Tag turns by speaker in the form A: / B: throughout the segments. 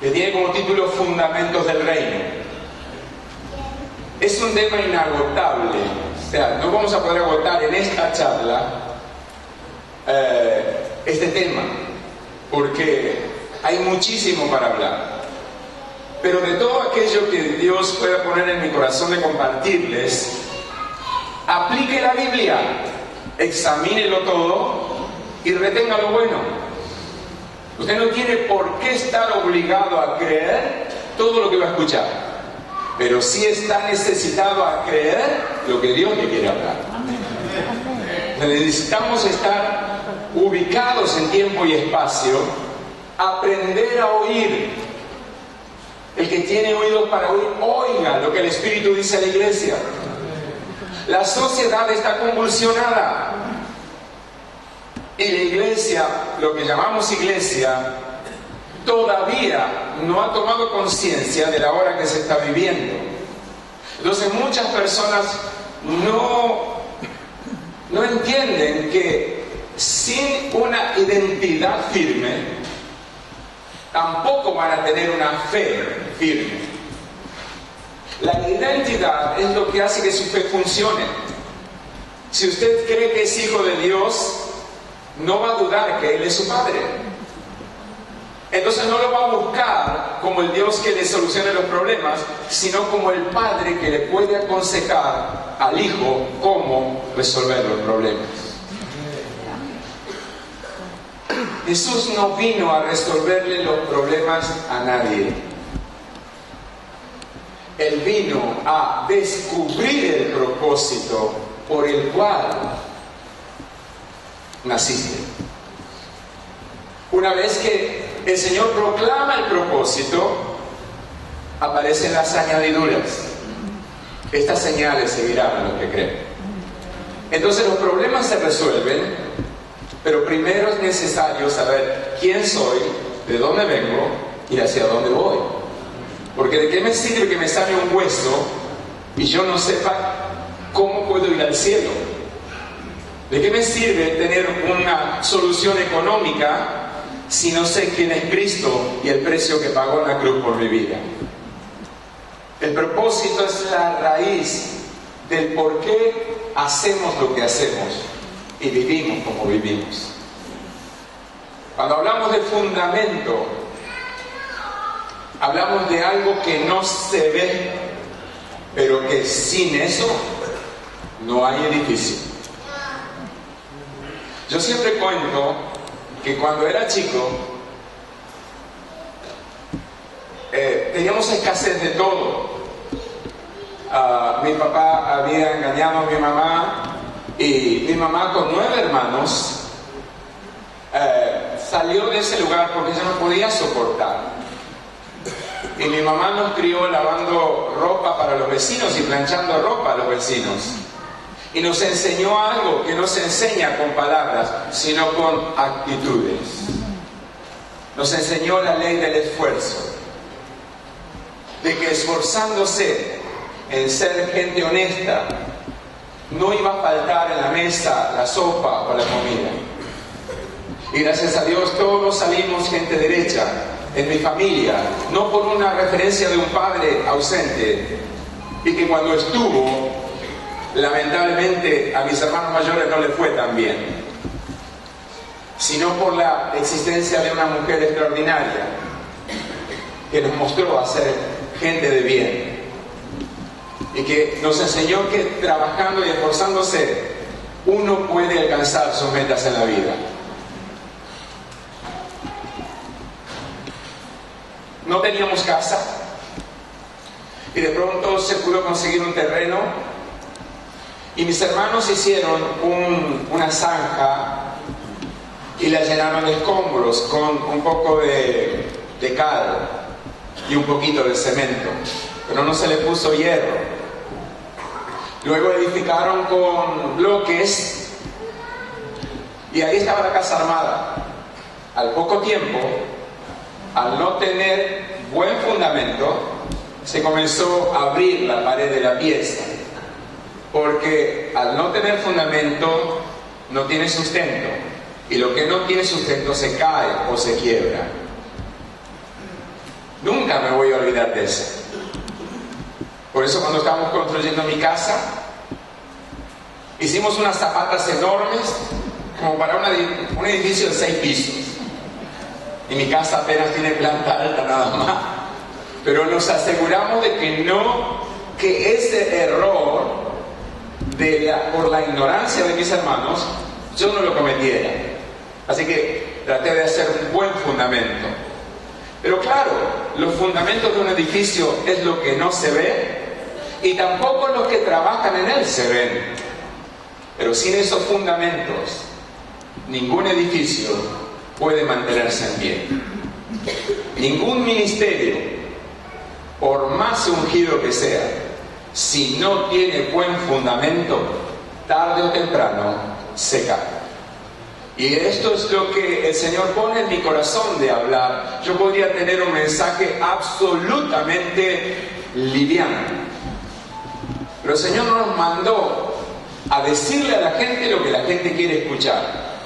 A: que tiene como título Fundamentos del Reino. Es un tema inagotable, o sea, no vamos a poder agotar en esta charla este tema, porque hay muchísimo para hablar. Pero de todo aquello que Dios pueda poner en mi corazón de compartirles, aplique la Biblia, examínelo todo y retenga lo bueno. Usted no tiene por qué estar obligado a creer todo lo que va a escuchar, pero sí está necesitado a creer lo que Dios le quiere hablar. Necesitamos estar ubicados en tiempo y espacio, aprender a oír. El que tiene oídos para oír, oiga lo que el Espíritu dice a la iglesia. La sociedad está convulsionada y la iglesia, lo que llamamos iglesia, todavía no ha tomado conciencia de la hora que se está viviendo. Entonces muchas personas no entienden que sin una identidad firme tampoco van a tener una fe firme. La identidad es lo que hace que su fe funcione. Si usted cree que es hijo de Dios, no va a dudar que Él es su Padre. Entonces no lo va a buscar como el Dios que le solucione los problemas, sino como el Padre que le puede aconsejar al Hijo cómo resolver los problemas. Jesús no vino a resolverle los problemas a nadie. Él vino a descubrir el propósito por el cual naciste. Una vez que el Señor proclama el propósito, aparecen las añadiduras. Estas señales seguirán a los que creen. Entonces los problemas se resuelven, pero primero es necesario saber quién soy, de dónde vengo y hacia dónde voy. Porque ¿de qué me sirve que me sane un hueso y yo no sepa cómo puedo ir al cielo? ¿De qué me sirve tener una solución económica si no sé quién es Cristo y el precio que pagó en la cruz por mi vida? El propósito es la raíz del por qué hacemos lo que hacemos y vivimos como vivimos. Cuando hablamos de fundamento, hablamos de algo que no se ve, pero que sin eso no hay edificio. Yo siempre cuento que cuando era chico teníamos escasez de todo. Mi papá había engañado a mi mamá y mi mamá con 9 hermanos salió de ese lugar porque ella no podía soportar. Y mi mamá nos crió lavando ropa para los vecinos y planchando ropa a los vecinos. Y nos enseñó algo que no se enseña con palabras, sino con actitudes. Nos enseñó la ley del esfuerzo. De que esforzándose en ser gente honesta, no iba a faltar en la mesa la sopa o la comida. Y gracias a Dios todos salimos gente derecha en mi familia, no por una referencia de un padre ausente y que cuando estuvo, lamentablemente a mis hermanos mayores no les fue tan bien, sino por la existencia de una mujer extraordinaria que nos mostró a ser gente de bien y que nos enseñó que trabajando y esforzándose uno puede alcanzar sus metas en la vida. No teníamos casa y de pronto se pudo conseguir un terreno y mis hermanos hicieron una zanja y la llenaron de escombros con un poco de cal y un poquito de cemento, pero no se le puso hierro. Luego edificaron con bloques y ahí estaba la casa armada. Al poco tiempo, al no tener buen fundamento, se comenzó a abrir la pared de la pieza, porque al no tener fundamento no tiene sustento, y lo que no tiene sustento se cae o se quiebra. olvidar de eso. Por eso cuando estábamos construyendo mi casa, hicimos unas zapatas enormes, como para un edificio de 6 pisos. Y mi casa apenas tiene planta alta nada más. Pero nos aseguramos de que ese error, por la ignorancia de mis hermanos, yo no lo cometiera. Así que traté de hacer un buen fundamento. Pero claro, los fundamentos de un edificio es lo que no se ve, y tampoco los que trabajan en él se ven. Pero sin esos fundamentos, ningún edificio puede mantenerse en pie. Ningún ministerio, por más ungido que sea, si no tiene buen fundamento, tarde o temprano se cae. Y esto es lo que el Señor pone en mi corazón de hablar. Yo podría tener un mensaje absolutamente liviano, pero el Señor nos mandó a decirle a la gente lo que la gente quiere escuchar.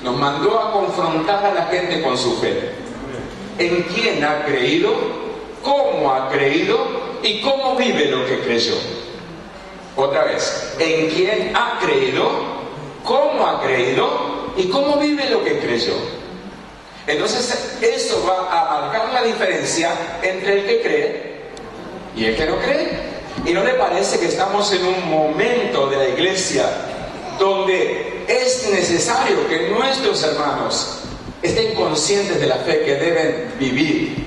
A: Nos mandó a confrontar a la gente con su fe. En quién ha creído, cómo ha creído y cómo vive lo que creyó. Otra vez, en quién ha creído, cómo ha creído y cómo vive lo que creyó. Entonces eso va a marcar la diferencia entre el que cree y el que no cree. ¿Y no le parece que estamos en un momento de la iglesia donde es necesario que nuestros hermanos estén conscientes de la fe que deben vivir?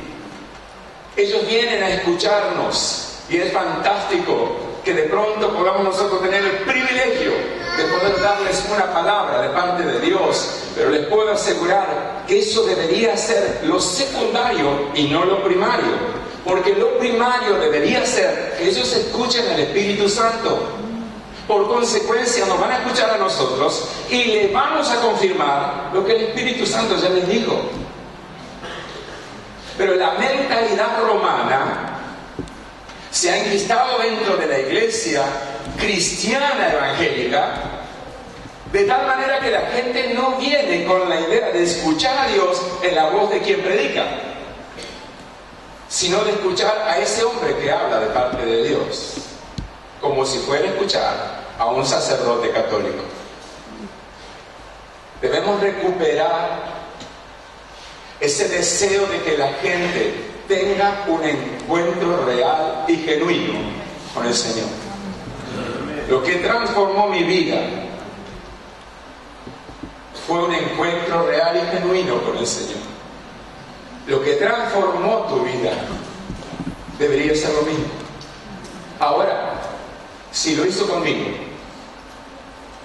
A: Ellos vienen a escucharnos y es fantástico que de pronto podamos nosotros tener el privilegio de poder darles una palabra de parte de Dios, pero les puedo asegurar que eso debería ser lo secundario y no lo primario, porque lo primario debería ser que ellos escuchen al Espíritu Santo. Por consecuencia nos van a escuchar a nosotros y les vamos a confirmar lo que el Espíritu Santo ya les dijo. Pero la mentalidad romana se ha enquistado dentro de la iglesia cristiana evangélica, de tal manera que la gente no viene con la idea de escuchar a Dios en la voz de quien predica, sino de escuchar a ese hombre que habla de parte de Dios, como si fuera a escuchar a un sacerdote católico. Debemos recuperar ese deseo de que la gente tenga un encuentro real y genuino con el Señor. Lo que transformó mi vida fue un encuentro real y genuino con el Señor. Lo que transformó tu vida debería ser lo mismo. Ahora, si lo hizo conmigo,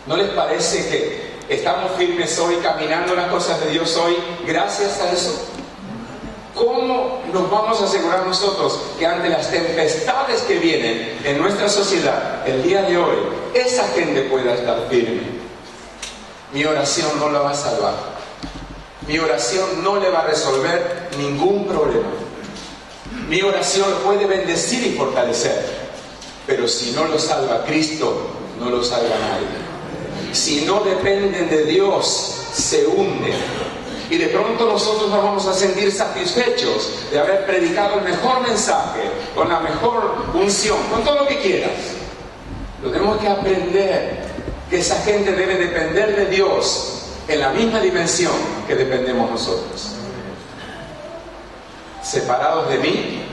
A: ¿no les parece que estamos firmes hoy, caminando en las cosas de Dios hoy, gracias a eso? ¿Cómo nos vamos a asegurar nosotros que ante las tempestades que vienen en nuestra sociedad el día de hoy, esa gente pueda estar firme? Mi oración no la va a salvar. Mi oración no le va a resolver ningún problema. Mi oración lo puede bendecir y fortalecer, pero si no lo salva Cristo, no lo salva nadie. Si no dependen de Dios, se hunden. Y de pronto nosotros nos vamos a sentir satisfechos de haber predicado el mejor mensaje, con la mejor unción, con todo lo que quieras. Pero tenemos que aprender que esa gente debe depender de Dios en la misma dimensión que dependemos nosotros. Separados de mí,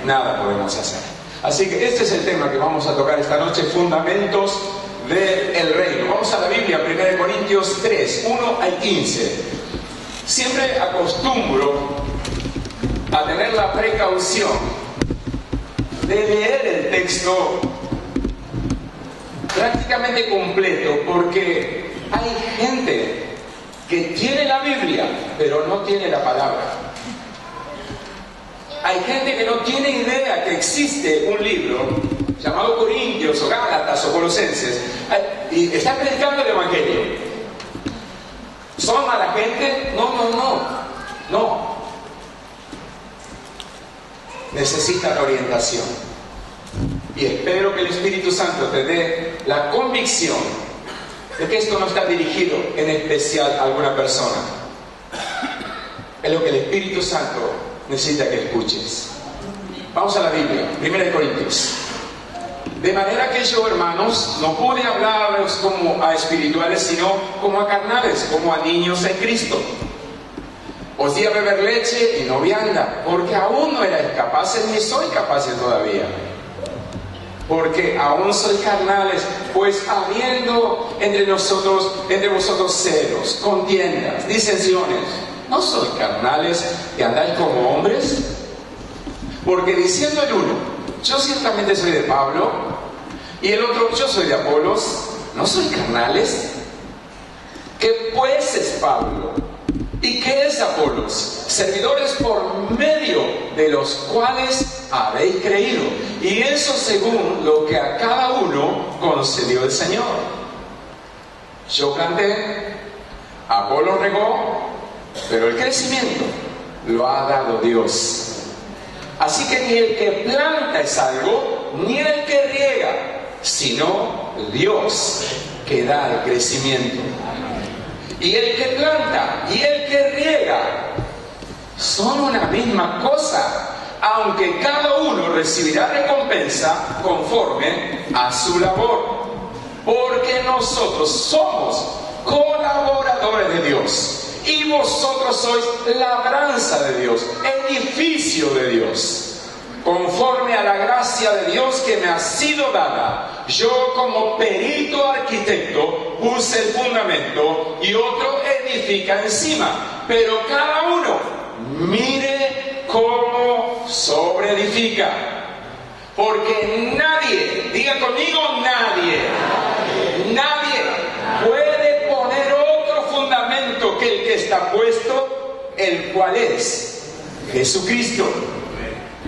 A: nada podemos hacer. Así que este es el tema que vamos a tocar esta noche, fundamentos del reino. Vamos a la Biblia, 1 Corintios 3, 1 al 15. Siempre acostumbro a tener la precaución de leer el texto prácticamente completo, porque hay gente que tiene la Biblia, pero no tiene la palabra. Hay gente que no tiene idea que existe un libro llamado Corintios o Gálatas o Colosenses y están predicando el Evangelio. ¿Son mala gente? No. Necesitan orientación. Y espero que el Espíritu Santo te dé la convicción de que esto no está dirigido en especial a alguna persona. Es lo que el Espíritu Santo necesita que escuches. Vamos a la Biblia, 1 Corintios. De manera que yo, hermanos, no pude hablarles como a espirituales, sino como a carnales, como a niños en Cristo. Os di a beber leche y no vianda, porque aún no erais capaces, ni soy capaces todavía. Porque aún sois carnales, pues habiendo entre vosotros celos, contiendas, disensiones, ¿no sois carnales y andáis como hombres? Porque diciendo el uno, yo ciertamente soy de Pablo, y el otro, yo soy de Apolos, ¿no sois carnales? ¿Qué pues es Pablo? ¿Y qué es Apolos? Servidores por medio de los cuales habéis creído, y eso según lo que a cada uno concedió el Señor. Yo planté, Apolos regó, pero el crecimiento lo ha dado Dios. Así que ni el que planta es algo, ni el que riega, sino Dios que da el crecimiento. Y el que planta y el que riega son una misma cosa, aunque cada uno recibirá recompensa conforme a su labor. Porque nosotros somos colaboradores de Dios, y vosotros sois labranza de Dios, edificio de Dios, conforme a la gracia de Dios que me ha sido dada. Yo como perito arquitecto puse el fundamento y otro edifica encima, pero cada uno mire cómo sobreedifica. Porque nadie, diga conmigo, nadie puede poner otro fundamento que el que está puesto, el cual es Jesucristo.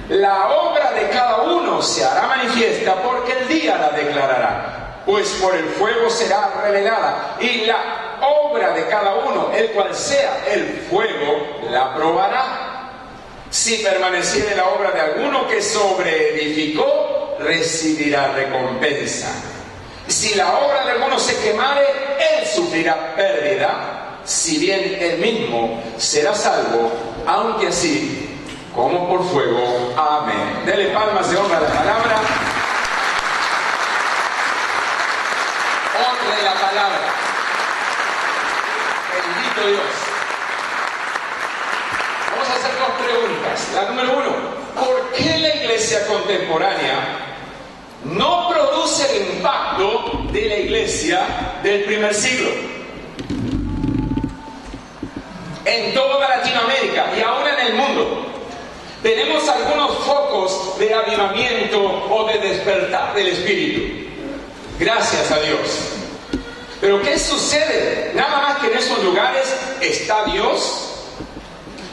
A: La obra de cada uno se hará manifiesta, porque el día la declarará, pues por el fuego será revelada, y la obra de cada uno, el cual sea el fuego, la probará. Si permaneciere la obra de alguno que sobreedificó, recibirá recompensa. Si la obra de alguno se quemare, él sufrirá pérdida, si bien él mismo será salvo, aunque así como por fuego. Amén. Dele palmas de honra a la palabra. Honre la palabra. Bendito Dios. Vamos a hacer dos preguntas. La número uno, ¿por qué la iglesia contemporánea no produce el impacto de la iglesia del primer siglo? En toda Latinoamérica y aún en el mundo tenemos algunos focos de avivamiento o de despertar del Espíritu. Gracias a Dios. Pero ¿qué sucede? Nada más que en esos lugares está Dios.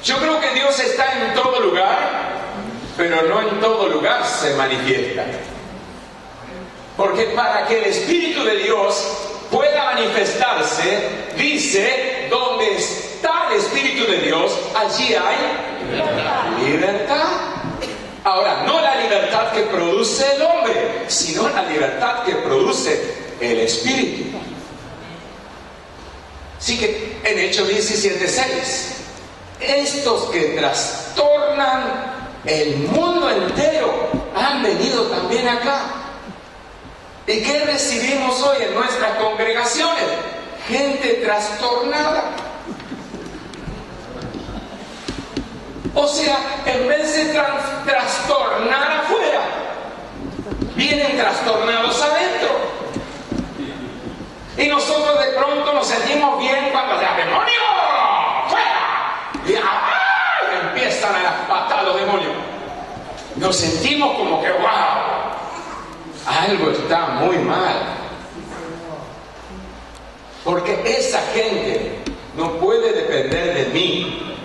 A: Yo creo que Dios está en todo lugar, pero no en todo lugar se manifiesta. Porque para que el Espíritu de Dios pueda manifestarse, dice, donde está el Espíritu de Dios, allí hay libertad. Ahora, no la libertad que produce el hombre, sino la libertad que produce el Espíritu. Así que en Hechos 17:6, estos que trastornan el mundo entero han venido también acá. ¿Y qué recibimos hoy en nuestras congregaciones? Gente trastornada. O sea, en vez de trastornar afuera, vienen trastornados adentro. Y nosotros de pronto nos sentimos bien cuando ¡ya, demonio! ¡Fuera! Y ¡ay! Empiezan a las patadas los demonios. Nos sentimos como que ¡wow! Algo está muy mal. Porque esa gente no puede depender de mí.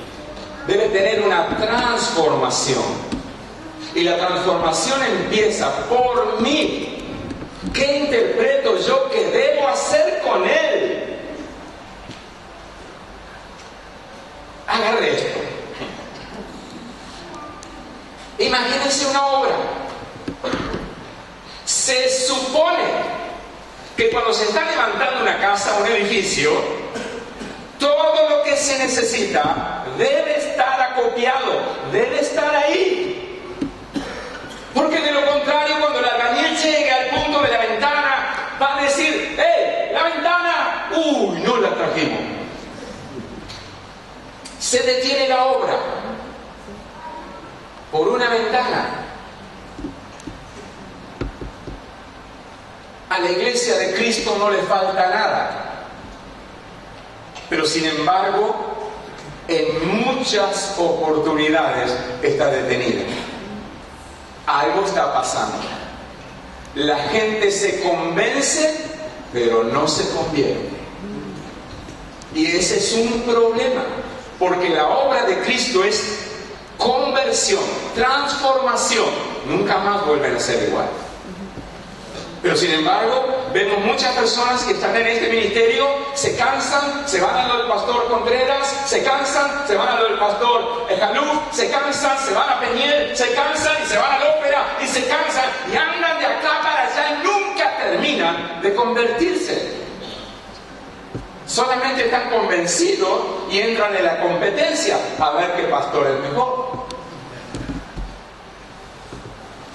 A: Debe tener una transformación. Y la transformación empieza por mí. ¿Qué interpreto yo que debo hacer con él? Agarre esto. Imagínense una obra. Se supone que cuando se está levantando una casa, un edificio, todo lo que se necesita debe estar acopiado, debe estar ahí. Porque de lo contrario, cuando el albañil llegue al punto de la ventana, va a decir: ¡hey, la ventana! ¡Uy, no la trajimos! Se detiene la obra por una ventana. A la iglesia de Cristo no le falta nada. Pero sin embargo, en muchas oportunidades está detenida. Algo está pasando. La gente se convence, pero no se convierte. Y ese es un problema, porque la obra de Cristo es conversión, transformación. Nunca más vuelven a ser igual. Pero sin embargo, vemos muchas personas que están en este ministerio, se cansan, se van a lo del pastor Contreras, se cansan, se van a lo del pastor Jaluf, se cansan, se van a Peñiel, se cansan y se van a la ópera y se cansan y andan de acá para allá y nunca terminan de convertirse. Solamente están convencidos y entran en la competencia a ver qué pastor es mejor.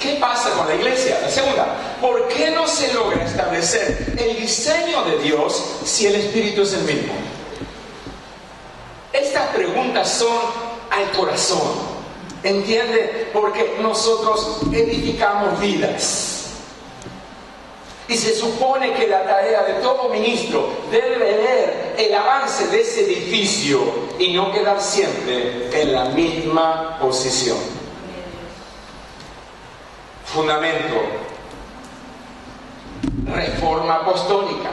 A: ¿Qué pasa con la iglesia? La segunda, ¿por qué no se logra establecer el diseño de Dios si el Espíritu es el mismo? Estas preguntas son al corazón, ¿entiende? Porque nosotros edificamos vidas. Y se supone que la tarea de todo ministro debe ver el avance de ese edificio y no quedar siempre en la misma posición. Fundamento: reforma apostólica.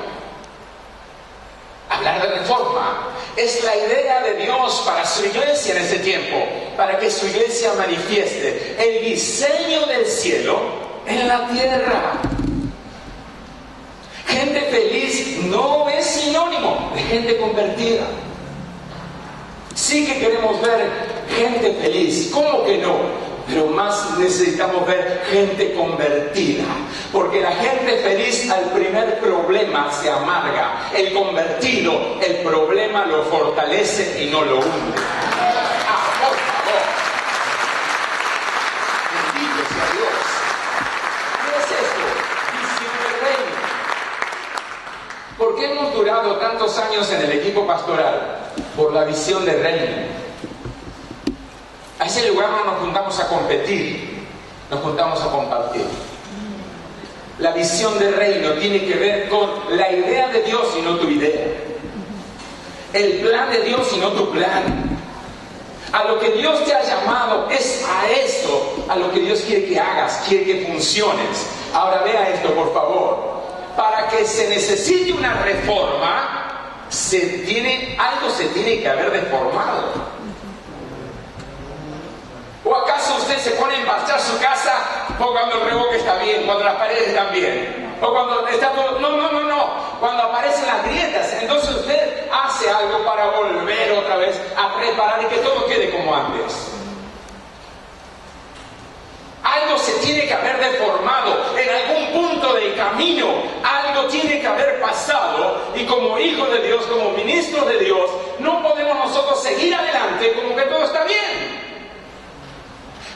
A: Hablar de reforma es la idea de Dios para su iglesia en este tiempo, para que su iglesia manifieste el diseño del cielo en la tierra. Gente feliz no es sinónimo de gente convertida. Sí que queremos ver gente feliz, ¿cómo que no? Pero más necesitamos ver gente convertida, porque la gente feliz al primer problema se amarga. El convertido, el problema lo fortalece y no lo hunde. Por favor. Bendito sea Dios. ¿Qué es esto? Visión del reino. ¿Por qué hemos durado tantos años en el equipo pastoral? Por la visión del reino. A ese lugar no nos juntamos a competir, nos juntamos a compartir. La visión del reino tiene que ver con la idea de Dios y no tu idea. El plan de Dios y no tu plan. A lo que Dios te ha llamado es a eso, a lo que Dios quiere que hagas, quiere que funciones. Ahora vea esto, por favor. Para que se necesite una reforma, algo se tiene que haber deformado. ¿O acaso usted se pone a empastar su casa cuando el revoque está bien, cuando las paredes están bien? O cuando está todo... No. Cuando aparecen las grietas, entonces usted hace algo para volver otra vez a preparar y que todo quede como antes. Algo se tiene que haber deformado en algún punto del camino. Algo tiene que haber pasado. Y como hijo de Dios, como ministro de Dios, no podemos nosotros seguir adelante como que todo está bien.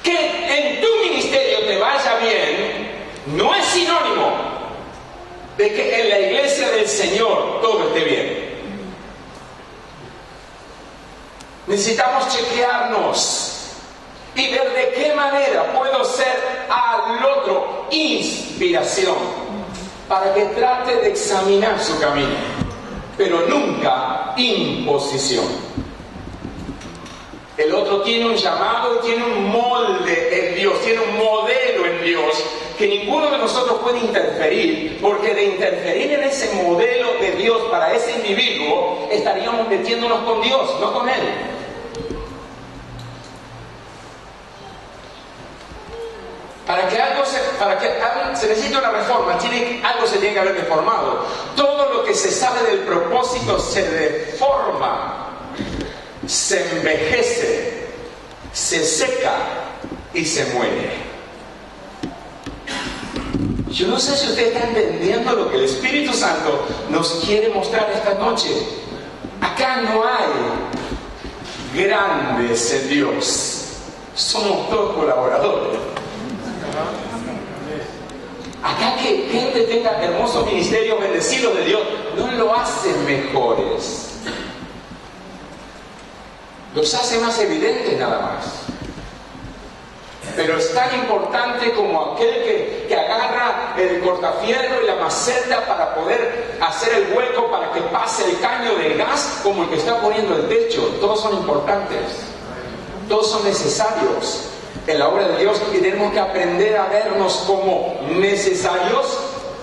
A: Que en tu ministerio te vaya bien no es sinónimo de que en la iglesia del Señor todo esté bien. Necesitamos chequearnos y ver de qué manera puedo ser al otro inspiración para que trate de examinar su camino, pero nunca imposición. El otro tiene un llamado y tiene un molde en Dios, tiene un modelo en Dios que ninguno de nosotros puede interferir, porque de interferir en ese modelo de Dios para ese individuo estaríamos metiéndonos con Dios, no con Él. Para que algo se necesite una reforma, algo se tiene que haber deformado. Todo lo que se sabe del propósito se deforma, se envejece, se seca y se muere. Yo no sé si usted está entendiendo lo que el Espíritu Santo nos quiere mostrar esta noche. Acá no hay grandes en Dios. Somos todos colaboradores. Acá que gente tenga hermosos ministerios bendecidos de Dios, no lo hacen mejores. Los hace más evidentes nada más. Pero es tan importante como aquel que agarra el cortafierro y la maceta para poder hacer el hueco para que pase el caño del gas, como el que está poniendo el techo. Todos son importantes. Todos son necesarios en la obra de Dios, y tenemos que aprender a vernos como necesarios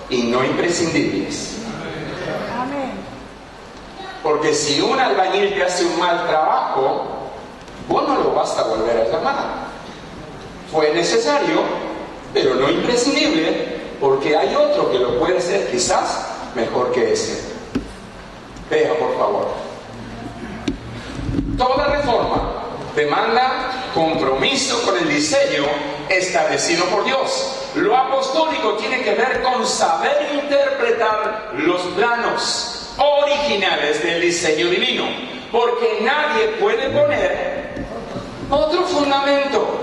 A: y no imprescindibles.
B: Amén.
A: Porque si un albañil te hace un mal trabajo, vos no lo vas a volver a llamar. Fue necesario, pero no imprescindible, porque hay otro que lo puede hacer quizás mejor que ese. Vea, por favor. Toda reforma demanda compromiso con el diseño establecido por Dios. Lo apostólico tiene que ver con saber interpretar los planos originales del diseño divino, porque nadie puede poner otro fundamento.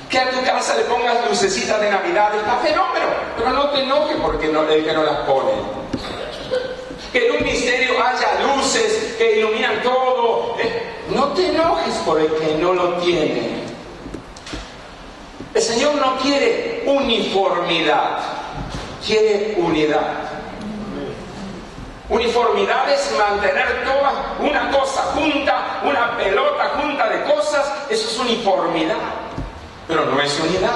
A: Que a tu casa le pongas lucecitas de Navidad está fenómeno, pero no te enojes porque el que no las pone. Que en un misterio haya luces que iluminan todo, no te enojes por el que no lo tiene. El Señor no quiere uniformidad, quiere unidad. Uniformidad es mantener toda una cosa junta, una pelota junta de cosas, eso es uniformidad, pero no es unidad.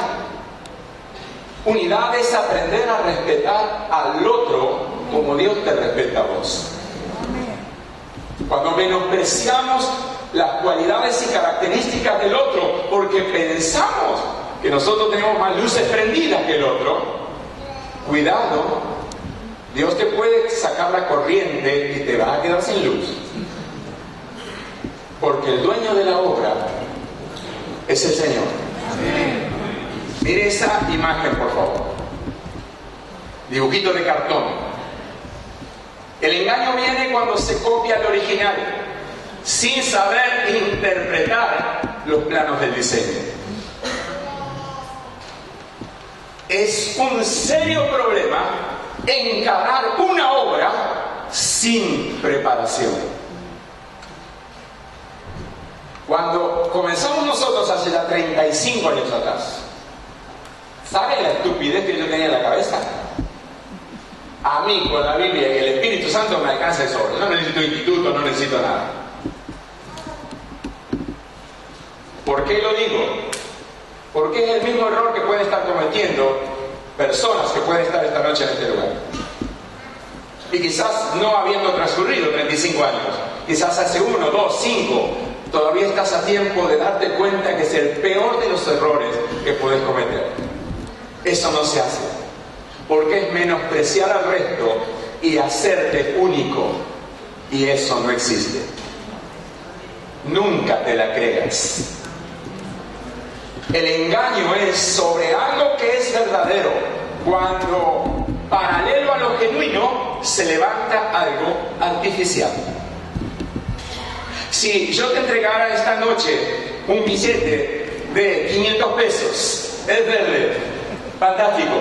A: Unidad es aprender a respetar al otro como Dios te respeta a vos. Cuando menospreciamos las cualidades y características del otro porque pensamos que nosotros tenemos más luces prendidas que el otro, cuidado, Dios te puede sacar la corriente y te vas a quedar sin luz. Porque el dueño de la obra es el Señor. Mire esa imagen, por favor. Dibujito de cartón. El engaño viene cuando se copia el original, sin saber interpretar los planos del diseño. Es un serio problema encarar una obra sin preparación. Cuando comenzamos nosotros hace ya 35 años atrás, ¿saben la estupidez que yo tenía en la cabeza? A mí, con la Biblia y el Espíritu Santo me alcanza de sobra. No necesito instituto, no necesito nada. ¿Por qué lo digo? Porque es el mismo error que pueden estar cometiendo personas que pueden estar esta noche en este lugar. Y quizás no habiendo transcurrido 35 años, quizás hace 1, 2, 5, todavía estás a tiempo de darte cuenta que es el peor de los errores que puedes cometer. Eso no se hace, porque es menospreciar al resto y hacerte único, y eso no existe. Nunca te la creas. El engaño es sobre algo que es verdadero, cuando paralelo a lo genuino se levanta algo artificial. Si yo te entregara esta noche un billete de 500 pesos, es verde, fantástico,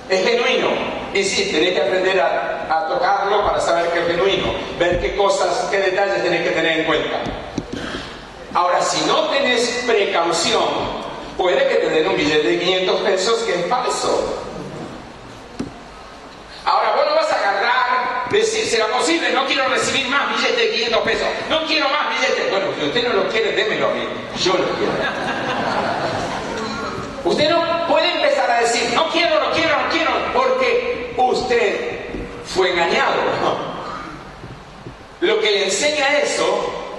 A: es genuino, y sí, tenés que aprender a tocarlo para saber que es genuino, ver qué cosas, qué detalles tenés que tener en cuenta. Ahora, si no tenés precaución, puede que te den un billete de 500 pesos que es falso. Ahora, vos no vas a agarrar, decir, ¿será posible? No quiero recibir más billetes de 500 pesos. No quiero más billetes. Bueno, si usted no lo quiere, démelo a mí. Yo lo quiero. Usted no puede empezar a decir, no quiero, no quiero, no quiero, porque usted fue engañado. Lo que le enseña eso,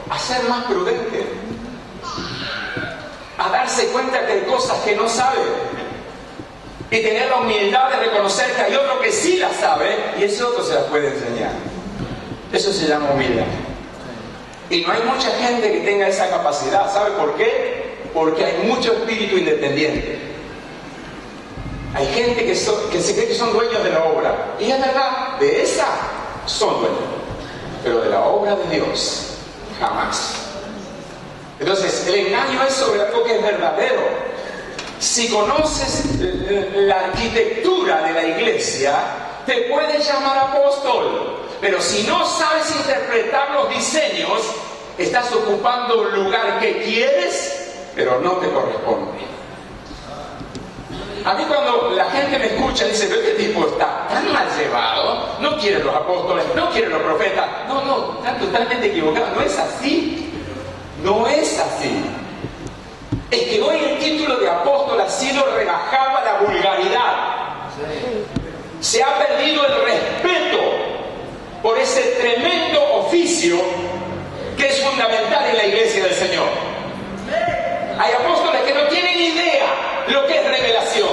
A: a ser más prudente, a darse cuenta que hay cosas que no sabe y tener la humildad de reconocer que hay otro que sí la sabe y ese otro se las puede enseñar. Eso se llama humildad. Y no hay mucha gente que tenga esa capacidad. ¿Sabe por qué? Porque hay mucho espíritu independiente. Hay gente que se cree que son dueños de la obra, y es verdad, de esa son dueños, pero de la obra de Dios jamás. Entonces, el engaño es sobre algo que es verdadero. Si conoces la arquitectura de la iglesia, te puedes llamar apóstol. Pero si no sabes interpretar los diseños, estás ocupando un lugar que quieres, pero no te corresponde. A mí cuando la gente me escucha dice, pero este tipo está tan mal llevado, no quiere los apóstoles, no quiere los profetas. No, están totalmente equivocados. No es así. No es así. Es que hoy el título de apóstol ha sido rebajado a la vulgaridad. Se ha perdido el respeto por ese tremendo oficio que es fundamental en la iglesia del Señor. Hay apóstoles que no tienen idea lo que es revelación.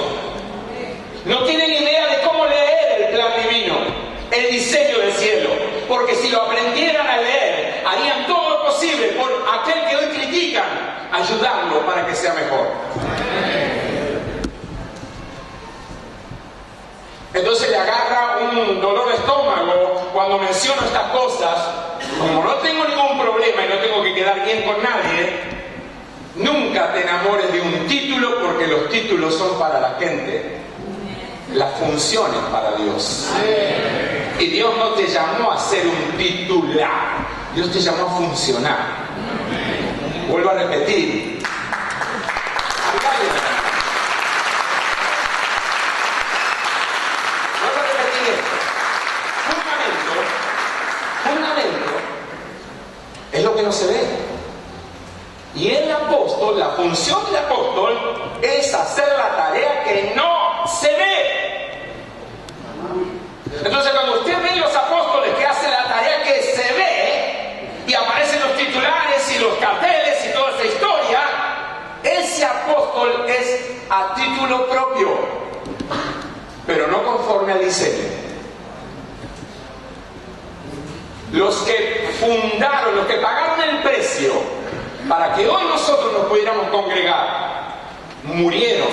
A: No tienen idea de cómo leer el plan divino, el diseño del cielo. Porque si lo aprendieran a leer, harían todo lo posible por aquel que hoy critican, ayudarlo para que sea mejor. Entonces le agarra un dolor de estómago cuando menciono estas cosas. Como no tengo ningún problema y no tengo que quedar bien con nadie, nunca te enamores de un título, porque los títulos son para la gente. Las funciones para Dios. Y Dios no te llamó a ser un titular. Dios te llamó a funcionar. Vuelvo a repetir. Vuelvo a repetir esto. Fundamento es lo que no se ve. Y el apóstol, la función del apóstol es hacer la tarea que no se ve. Entonces cuando usted ve los apóstoles que hacen la tarea que se ve y aparecen los titulares y los carteles y toda esa historia, ese apóstol es a título propio, pero no conforme al diseño. Los que fundaron, los que pagaron el precio para que hoy nosotros nos pudiéramos congregar, murieron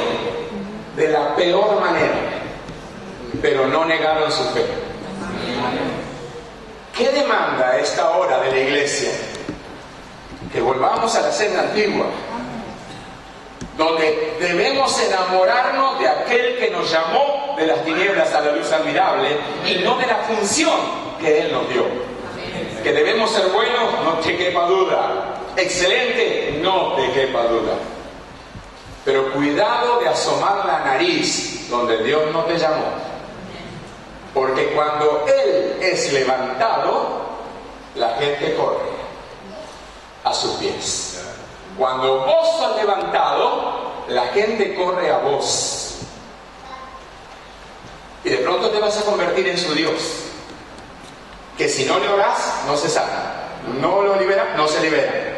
A: de la peor manera, pero no negaron su fe. ¿Qué demanda a esta hora de la iglesia? Que volvamos a la senda antigua, donde debemos enamorarnos de aquel que nos llamó de las tinieblas a la luz admirable y no de la función que Él nos dio. Que debemos ser buenos, no te quepa duda. Excelente, no te quepa duda. Pero cuidado de asomar la nariz donde Dios no te llamó. Porque cuando Él es levantado, la gente corre a sus pies. Cuando vos sos levantado, la gente corre a vos. Y de pronto te vas a convertir en su Dios. Que si no le orás, no se sana. No lo libera, no se libera.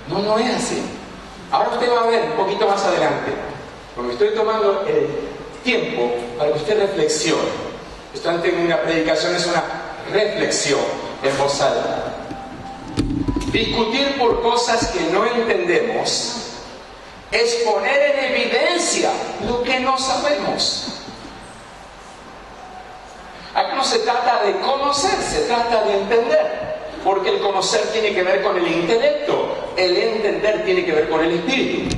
A: No es así. Ahora usted va a ver un poquito más adelante, porque estoy tomando el tiempo para que usted reflexione. Esto antes de una predicación es una reflexión en voz alta. Discutir por cosas que no entendemos es poner en evidencia lo que no sabemos. Aquí no se trata de conocer, se trata de entender. Porque el conocer tiene que ver con el intelecto, el entender tiene que ver con el espíritu.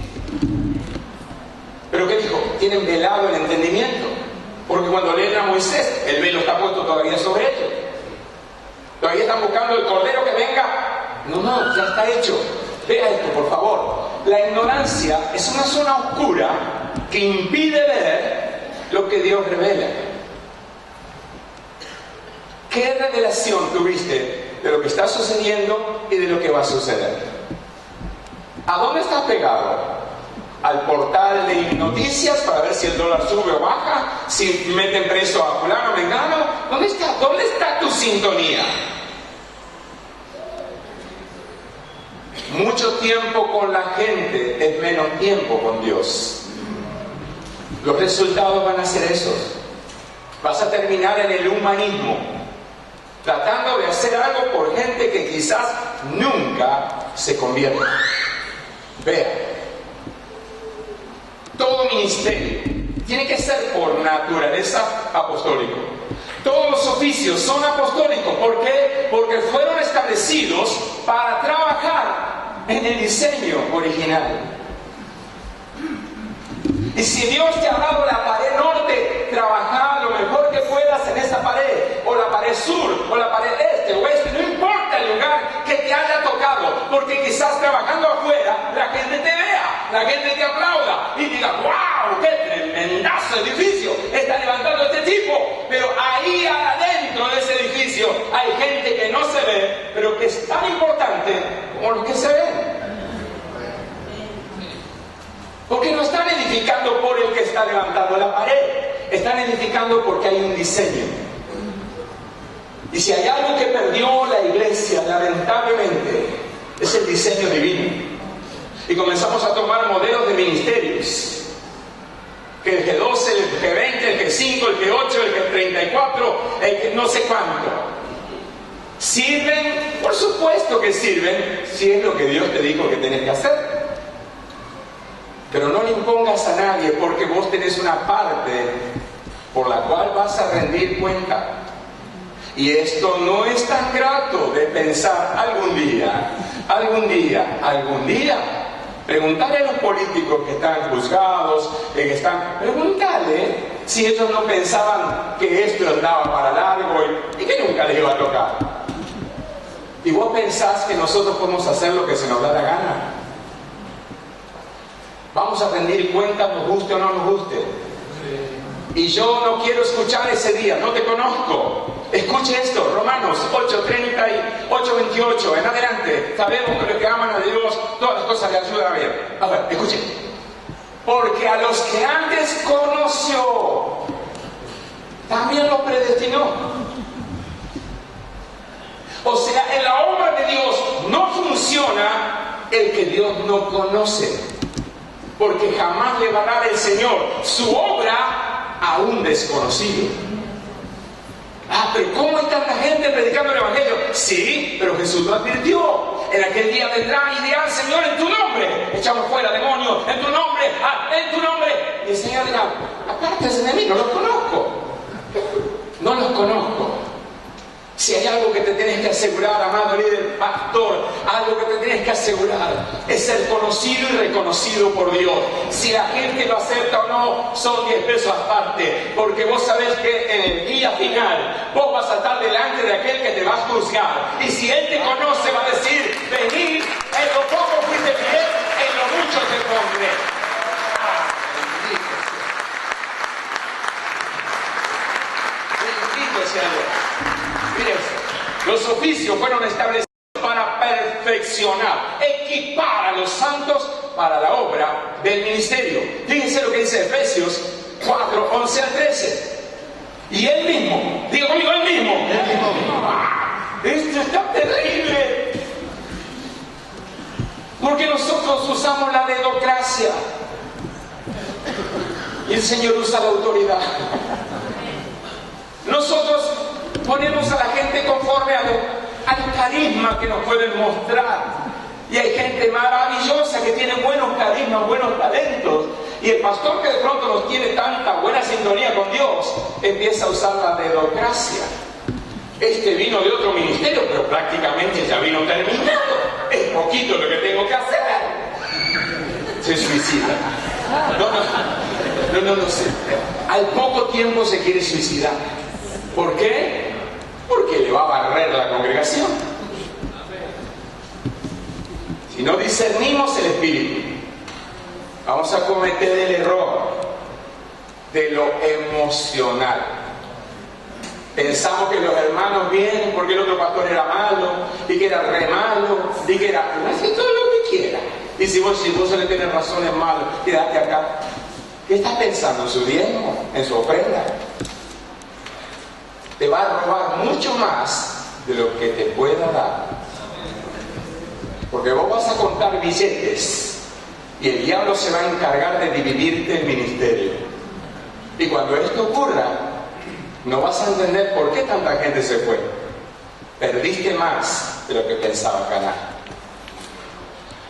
A: ¿Pero qué dijo? Tienen velado el entendimiento. Porque cuando leen a Moisés, el velo está puesto todavía sobre ellos. Todavía están buscando el cordero que venga. No, ya está hecho. Vea esto, por favor. La ignorancia es una zona oscura que impide ver lo que Dios revela. ¿Qué revelación tuviste de lo que está sucediendo y de lo que va a suceder? ¿A dónde estás pegado? ¿Al portal de noticias para ver si el dólar sube o baja? ¿Si meten preso a fulano o mengano? ¿Dónde está tu sintonía? Mucho tiempo con la gente es menos tiempo con Dios. Los resultados van a ser esos. Vas a terminar en el humanismo, tratando de hacer algo por gente que quizás nunca se convierta. Vea, todo ministerio tiene que ser por naturaleza apostólico. Todos los oficios son apostólicos. ¿Por qué? Porque fueron establecidos para trabajar en el diseño original. Y si Dios te ha dado la pared norte, trabaja lo mejor que puedas en esa pared, o la pared sur, o la pared este, oeste, no importa el lugar que te haya tocado, porque quizás trabajando afuera la gente te vea, la gente te aplauda y diga, ¡wow! ¡Qué tremendazo edificio está levantando este tipo! Pero ahí adentro de ese edificio hay gente que no se ve, pero que es tan importante como los que se ven. Porque no están edificando por el que está levantando la pared, están edificando porque hay un diseño. Y si hay algo que perdió la iglesia, lamentablemente, es el diseño divino. Y comenzamos a tomar modelos de ministerios, que el G12, el G20, el G5, el G8, el G34, el que no sé cuánto. ¿Sirven? Por supuesto que sirven, si es lo que Dios te dijo que tienes que hacer. Pero no le impongas a nadie, porque vos tenés una parte por la cual vas a rendir cuenta. Y esto no es tan grato de pensar algún día. Preguntarle a los políticos que están juzgados, preguntarle si ellos no pensaban que esto andaba para largo y que nunca les iba a tocar. Y vos pensás que nosotros podemos hacer lo que se nos da la gana. Vamos a rendir cuenta, nos guste o no nos guste. Y yo no quiero escuchar ese día, no te conozco. Escuche esto, Romanos 8:30 y 8:28, en adelante. Sabemos que los que aman a Dios, todas las cosas le ayudan a ver. A ver, escuchen. Porque a los que antes conoció, también los predestinó. O sea, en la obra de Dios no funciona el que Dios no conoce. Porque jamás le va a dar el Señor su obra a un desconocido. Pero ¿cómo hay tanta gente predicando el Evangelio? Sí, pero Jesús lo advirtió. En aquel día vendrán y dirán, Señor, en tu nombre echamos fuera demonios, en tu nombre, en tu nombre. Y el Señor dirá, apártese de mí, no los conozco. No los conozco. Si hay algo que te tienes que asegurar, amado líder, pastor, algo que te tienes que asegurar es ser conocido y reconocido por Dios. Si la gente lo acepta o no, son 10 pesos aparte, porque vos sabés que en el día final vos vas a estar delante de aquel que te va a juzgar. Y si Él te conoce, va a decir, vení, en lo poco fuiste fiel, en lo mucho te pondré. Bendito sea Dios. Miren, los oficios fueron establecidos para perfeccionar, equipar a los santos para la obra del ministerio. Fíjense lo que dice Efesios 4, 11 al 13. Y él mismo, digo conmigo, él mismo. Esto está terrible. Porque nosotros usamos la dedocracia y el Señor usa la autoridad. Nosotros ponemos a la gente conforme al carisma que nos pueden mostrar. Y hay gente maravillosa que tiene buenos carismas, buenos talentos. Y el pastor que de pronto nos tiene tanta buena sintonía con Dios, empieza a usar la dedocracia. Este vino de otro ministerio, pero prácticamente ya vino terminado. Es poquito lo que tengo que hacer. Se suicida. No sé. Al poco tiempo se quiere suicidar. ¿Por qué? Porque le va a barrer la congregación. Si no discernimos el espíritu, vamos a cometer el error de lo emocional. Pensamos que los hermanos vienen porque el otro pastor era malo, y que era re malo, y que era... Hace todo lo que quiera. Y si vos le tenés razones malas, quédate acá. ¿Qué estás pensando? ¿En su diezmo? ¿En su ofrenda? Te va a robar mucho más de lo que te pueda dar. Porque vos vas a contar billetes y el diablo se va a encargar de dividirte el ministerio. Y cuando esto ocurra, no vas a entender por qué tanta gente se fue. Perdiste más de lo que pensabas ganar.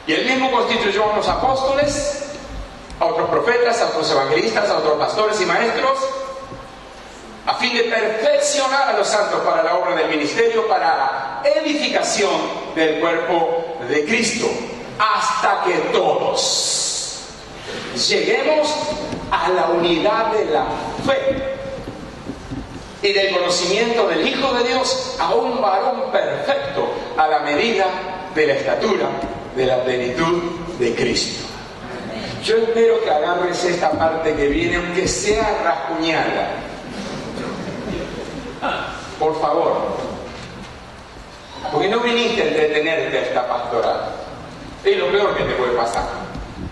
A: Y él mismo constituyó a unos apóstoles, a otros profetas, a otros evangelistas, a otros pastores y maestros, a fin de perfeccionar a los santos para la obra del ministerio, para la edificación del cuerpo de Cristo. hasta que todos lleguemos a la unidad de la fe y del conocimiento del Hijo de Dios, a un varón perfecto, a la medida de la estatura de la plenitud de Cristo. Yo espero que agarres esta parte que viene, aunque sea rasguñada. Por favor. Porque no viniste a entretenerte a esta pastoral. Es lo peor que te puede pasar.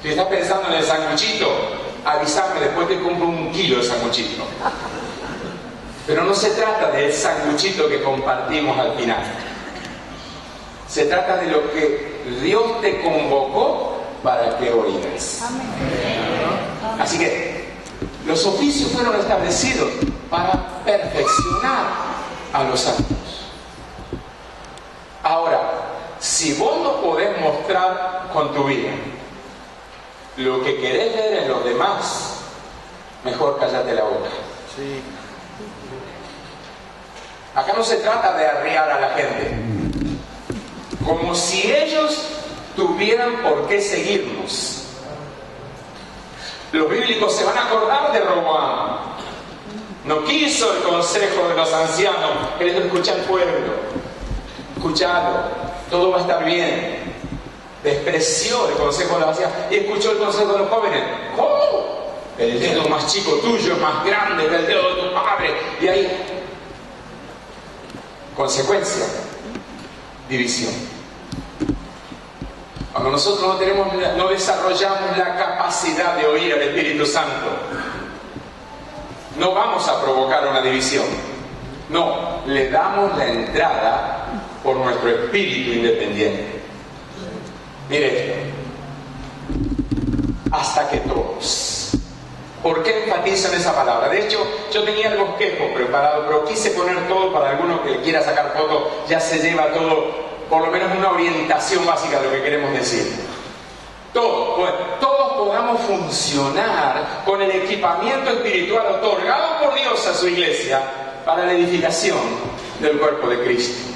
A: Si estás pensando en el sanguchito, avísame, después te compro 1 kilo de sanguchito. Pero no se trata del sanguchito que compartimos al final. Se trata de lo que Dios te convocó para que oigas. Así que los oficios fueron establecidos para perfeccionar a los santos. Ahora, si vos no podés mostrar con tu vida lo que querés ver en los demás, mejor cállate la boca. Sí. Acá no se trata de arriar a la gente, como si ellos tuvieran por qué seguirnos. Los bíblicos se van a acordar de Roboam. No quiso el consejo de los ancianos, él dijo: escucha al pueblo, escuchalo, todo va a estar bien. Despreció el consejo de los ancianos y escuchó el consejo de los jóvenes. ¿Cómo? El dedo más chico tuyo es más grande que el dedo de tu padre. Y ahí, consecuencia, división. Cuando nosotros no desarrollamos la capacidad de oír al Espíritu Santo, no vamos a provocar una división. No, le damos la entrada por nuestro espíritu independiente. Mire esto. Hasta que todos. ¿Por qué enfatizo en esa palabra? De hecho, yo tenía el bosquejo preparado, pero quise poner todo para alguno que quiera sacar fotos. Ya se lleva todo, por lo menos una orientación básica de lo que queremos decir. Todos podamos funcionar con el equipamiento espiritual otorgado por Dios a su iglesia para la edificación del cuerpo de Cristo.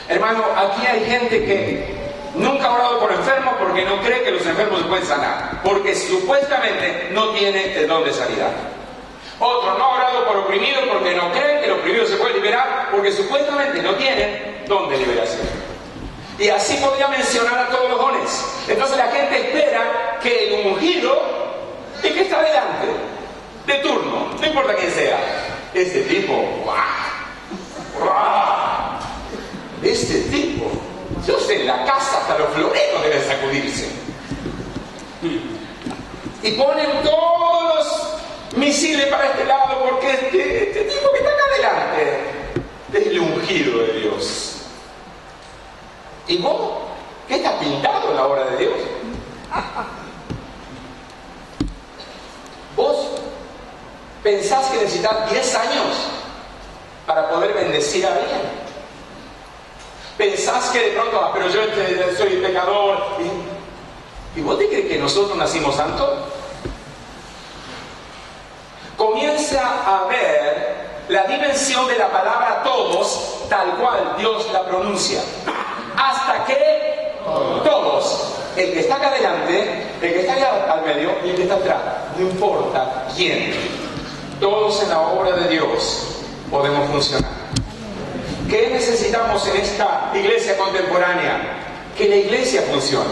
A: Hermano, aquí hay gente que nunca ha orado por enfermos porque no cree que los enfermos se pueden sanar, porque supuestamente no tiene el don de sanidad. Otro no ha orado por oprimidos porque no creen que el oprimido se puede liberar, porque supuestamente no tienen don de liberación. Y así podría mencionar a todos los dones. Entonces la gente espera que el ungido, el que está delante, de turno, no importa quién sea, este tipo, este tipo, yo sé, en la casa hasta los floreros deben sacudirse. Y ponen todos los misiles para este lado, porque este tipo que está acá adelante es el ungido de Dios. ¿Y vos? ¿Qué está pintado en la obra de Dios? ¿Vos pensás que necesitas 10 años para poder bendecir a alguien? ¿Pensás que de pronto, pero yo soy pecador? ¿Y vos te crees que nosotros nacimos santos? Comienza a ver la dimensión de la palabra todos, tal cual Dios la pronuncia. Hasta que todos, el que está acá adelante, el que está allá al medio y el que está atrás, no importa quién, todos en la obra de Dios podemos funcionar. ¿Qué necesitamos en esta iglesia contemporánea? Que la iglesia funcione.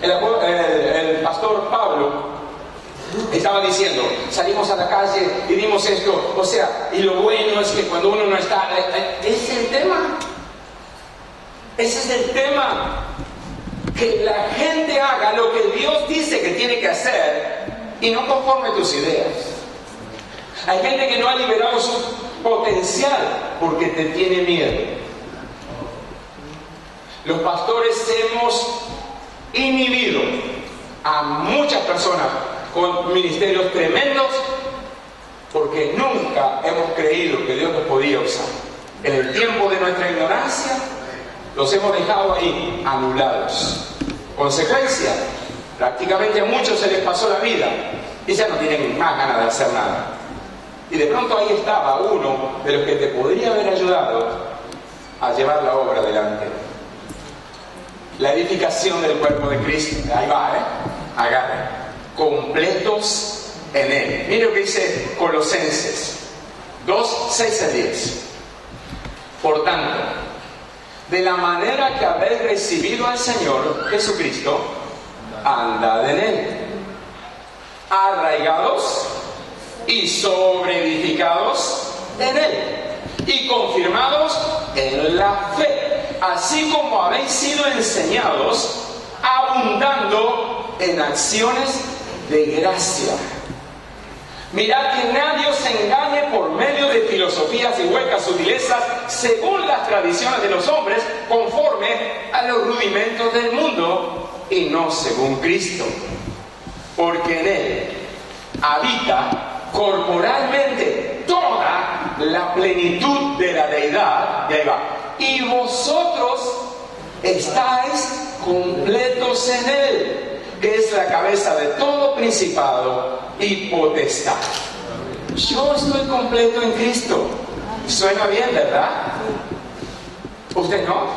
A: El pastor Pablo estaba diciendo, salimos a la calle y dimos esto, o sea, y lo bueno es que cuando uno no está, ese es el tema. Ese es el tema, que la gente haga lo que Dios dice que tiene que hacer y no conforme tus ideas. Hay gente que no ha liberado su potencial porque te tiene miedo. Los pastores hemos inhibido a muchas personas con ministerios tremendos porque nunca hemos creído que Dios nos podía usar. En el tiempo de nuestra ignorancia los hemos dejado ahí, anulados. Consecuencia, prácticamente a muchos se les pasó la vida y ya no tienen más ganas de hacer nada. Y de pronto ahí estaba uno de los que te podría haber ayudado a llevar la obra adelante. La edificación del cuerpo de Cristo. Ahí va, agarren. Completos en Él. Mire lo que dice Colosenses 2, 6 a 10. Por tanto, de la manera que habéis recibido al Señor Jesucristo, andad en Él, arraigados y sobreedificados en Él, y confirmados en la fe, así como habéis sido enseñados, abundando en acciones de gracia. Mirad que nadie os engañe por medio de filosofías y huecas sutilezas, según las tradiciones de los hombres, conforme a los rudimentos del mundo, y no según Cristo. Porque en Él habita corporalmente toda la plenitud de la deidad, y ahí va, y vosotros estáis completos en Él, que es la cabeza de todo principado y potestad. Yo estoy completo en Cristo. Suena bien, ¿verdad? ¿Usted no?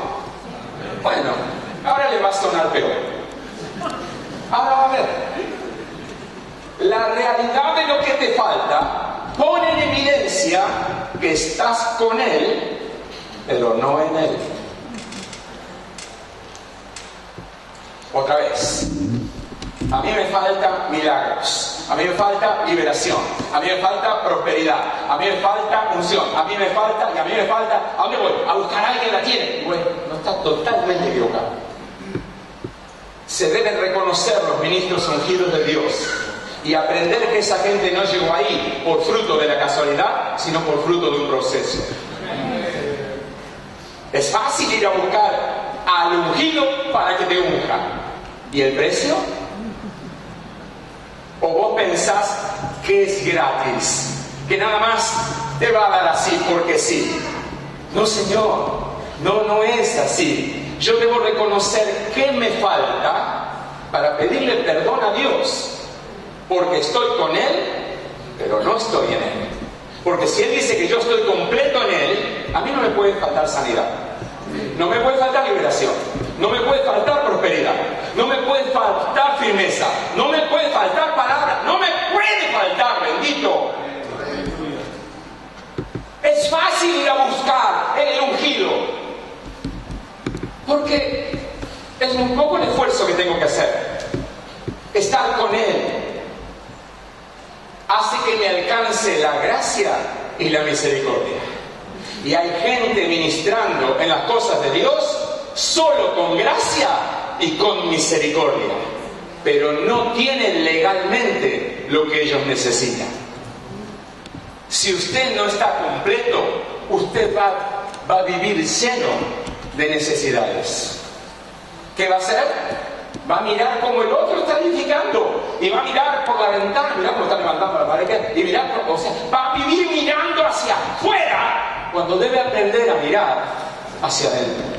A: Bueno, ahora le va a sonar peor. Ahora va a ver. La realidad de lo que te falta pone en evidencia que estás con Él, pero no en Él. Otra vez. A mí me faltan milagros, a mí me falta liberación, a mí me falta prosperidad, a mí me falta unción, a mí me falta, y a mí me falta. ¿A dónde voy? A buscar a alguien que la tiene. Bueno, no está totalmente equivocado. Se deben reconocer los ministros ungidos de Dios y aprender que esa gente no llegó ahí por fruto de la casualidad, sino por fruto de un proceso. Es fácil ir a buscar al ungido para que te unja. ¿Y el precio? ¿O vos pensás que es gratis? Que nada más te va a dar así porque sí. No, Señor, no es así. Yo debo reconocer qué me falta para pedirle perdón a Dios, porque estoy con Él, pero no estoy en Él. Porque si Él dice que yo estoy completo en Él, a mí no me puede faltar sanidad, no me puede faltar liberación, no me puede faltar prosperidad, no me puede faltar firmeza, no me puede faltar palabra, no me puede faltar, bendito. Es fácil ir a buscar el ungido, porque es un poco el esfuerzo que tengo que hacer. Estar con Él hace que me alcance la gracia y la misericordia. Y hay gente ministrando en las cosas de Dios solo con gracia y con misericordia, pero no tienen legalmente lo que ellos necesitan. Si usted no está completo, usted va a vivir lleno de necesidades. ¿Qué va a hacer? Va a mirar como el otro está edificando, y va a mirar por la ventana, mirar cómo está levantando la pared, y mirar, va a vivir mirando hacia afuera, cuando debe aprender a mirar hacia adentro.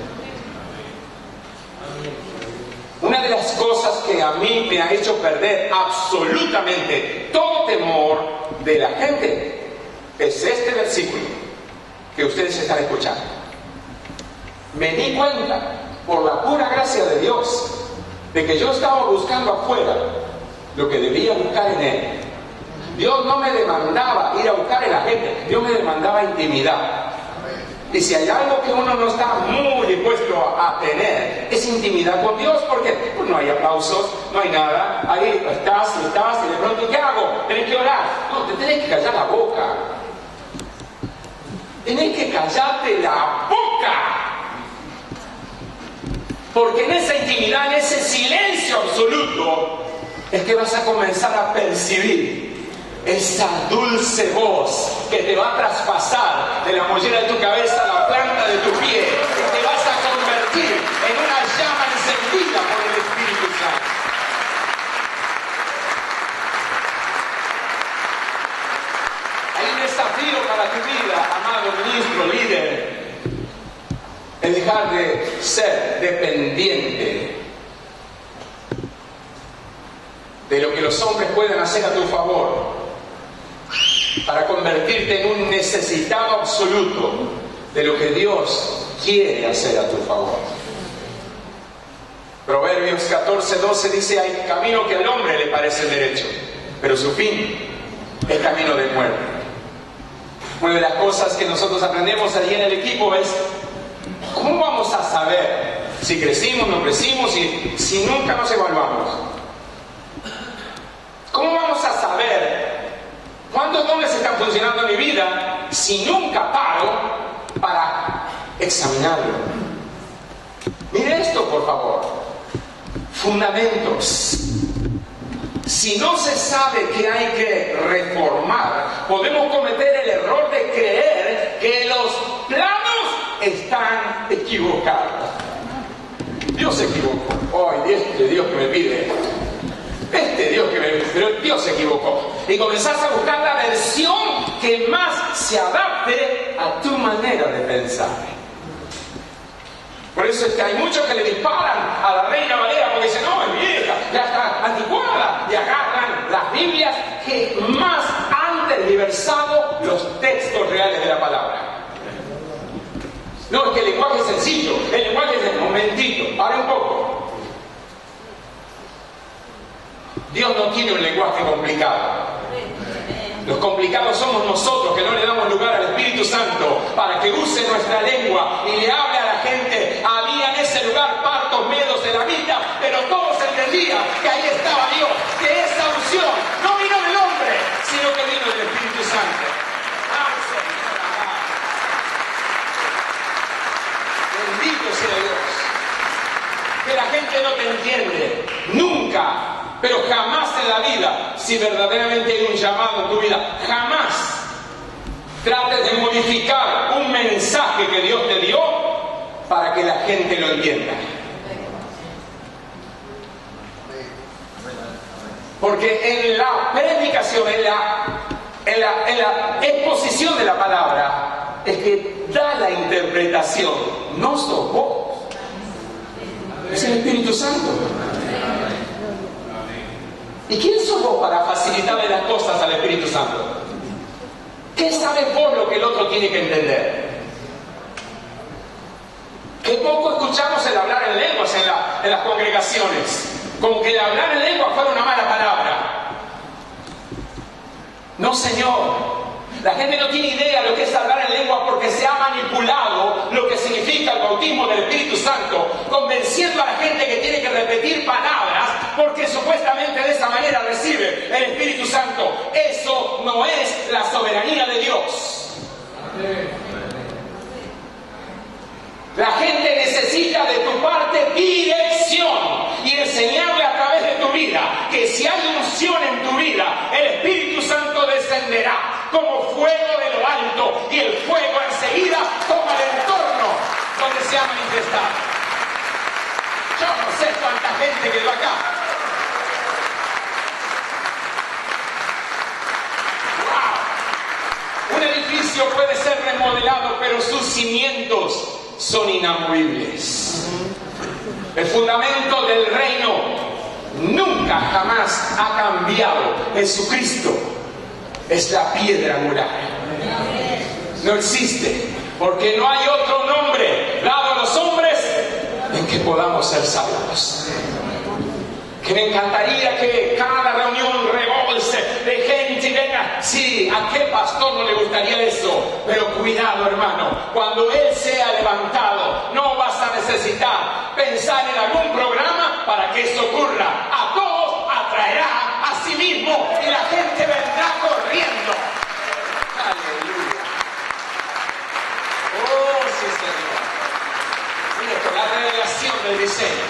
A: Una de las cosas que a mí me ha hecho perder absolutamente todo temor de la gente es este versículo que ustedes están escuchando. Me di cuenta, por la pura gracia de Dios, de que yo estaba buscando afuera lo que debía buscar en Él. Dios no me demandaba ir a buscar en la gente, Dios me demandaba intimidad. Y si hay algo que uno no está muy dispuesto a tener, es intimidad con Dios, porque pues no hay aplausos, no hay nada. Ahí estás, y de pronto, ¿qué hago? Tenés que orar. No, te tenés que callar la boca. Tenés que callarte la boca. Porque en esa intimidad, en ese silencio absoluto, es que vas a comenzar a percibir esa dulce voz que te va a traspasar de la mollera de tu cabeza a la planta de tu pie, y te vas a convertir en una llama encendida por el Espíritu Santo. Hay un desafío para tu vida, amado ministro, líder, en dejar de ser dependiente de lo que los hombres pueden hacer a tu favor, para convertirte en un necesitado absoluto de lo que Dios quiere hacer a tu favor. Proverbios 14:12 dice: hay camino que al hombre le parece derecho, pero su fin es camino de muerte. Una de las cosas que nosotros aprendemos allí en el equipo es: ¿cómo vamos a saber si crecimos, no crecimos, si nunca nos evaluamos? ¿Cómo vamos a saber cuántos dones están funcionando en mi vida si nunca paro para examinarlo? Mire esto, por favor. Fundamentos. Si no se sabe que hay que reformar, podemos cometer el error de creer que los planos están equivocados. Dios se equivocó. Ay, este Dios que me pide. Pero Dios se equivocó. Y comenzás a buscar la versión que más se adapte a tu manera de pensar. Por eso es que hay muchos que le disparan a la Reina Valera porque dicen: no, es vieja, ya está anticuada, y agarran las Biblias que más han tergiversado los textos reales de la palabra. No, es que el lenguaje es sencillo, el lenguaje es el momentito, para un poco. Dios no tiene un lenguaje complicado. Los complicados somos nosotros, que no le damos lugar al Espíritu Santo para que use nuestra lengua y le hable a la gente. Había en ese lugar partos, medos, elamitas, pero todos entendían que ahí estaba Dios, que esa unción no vino del hombre, sino que vino del Espíritu Santo. ¡Ay, Señor! Bendito sea Dios. Que la gente no te entiende, nunca. Pero jamás en la vida, si verdaderamente hay un llamado en tu vida, jamás trates de modificar un mensaje que Dios te dio para que la gente lo entienda. Porque en la predicación, en la exposición de la palabra, es que da la interpretación, no sos vos, es el Espíritu Santo. ¿Y quién sos vos para facilitarle las cosas al Espíritu Santo? ¿Qué sabes vos lo que el otro tiene que entender? Que poco escuchamos el hablar en lenguas en las congregaciones. Como que el hablar en lenguas fuera una mala palabra. No, Señor. La gente no tiene idea de lo que es hablar en lengua porque se ha manipulado lo que significa el bautismo del Espíritu Santo, convenciendo a la gente que tiene que repetir palabras porque supuestamente de esa manera recibe el Espíritu Santo. Eso no es la soberanía de Dios. La gente necesita de tu parte dirección y enseñarle a través de tu vida que si hay unción en tu vida, el Espíritu Santo descenderá como fuego de lo alto y el fuego enseguida toma el entorno donde se ha manifestado. Yo no sé cuánta gente quedó acá. ¡Wow! Un edificio puede ser remodelado, pero sus cimientos son inamovibles. El fundamento del reino nunca jamás ha cambiado. Jesucristo es la piedra angular. No existe, porque no hay otro nombre dado a los hombres en que podamos ser salvos. Que me encantaría que cada reunión rebolse de gente y venga. Sí, ¿a qué pastor no le gustaría eso? Pero cuidado, hermano, cuando él sea levantado, no vas a necesitar pensar en algún programa para que eso ocurra. A todos atraerá a sí mismo y la gente vendrá corriendo. Aleluya. Oh, sí, Señor. Mira, la revelación del diseño.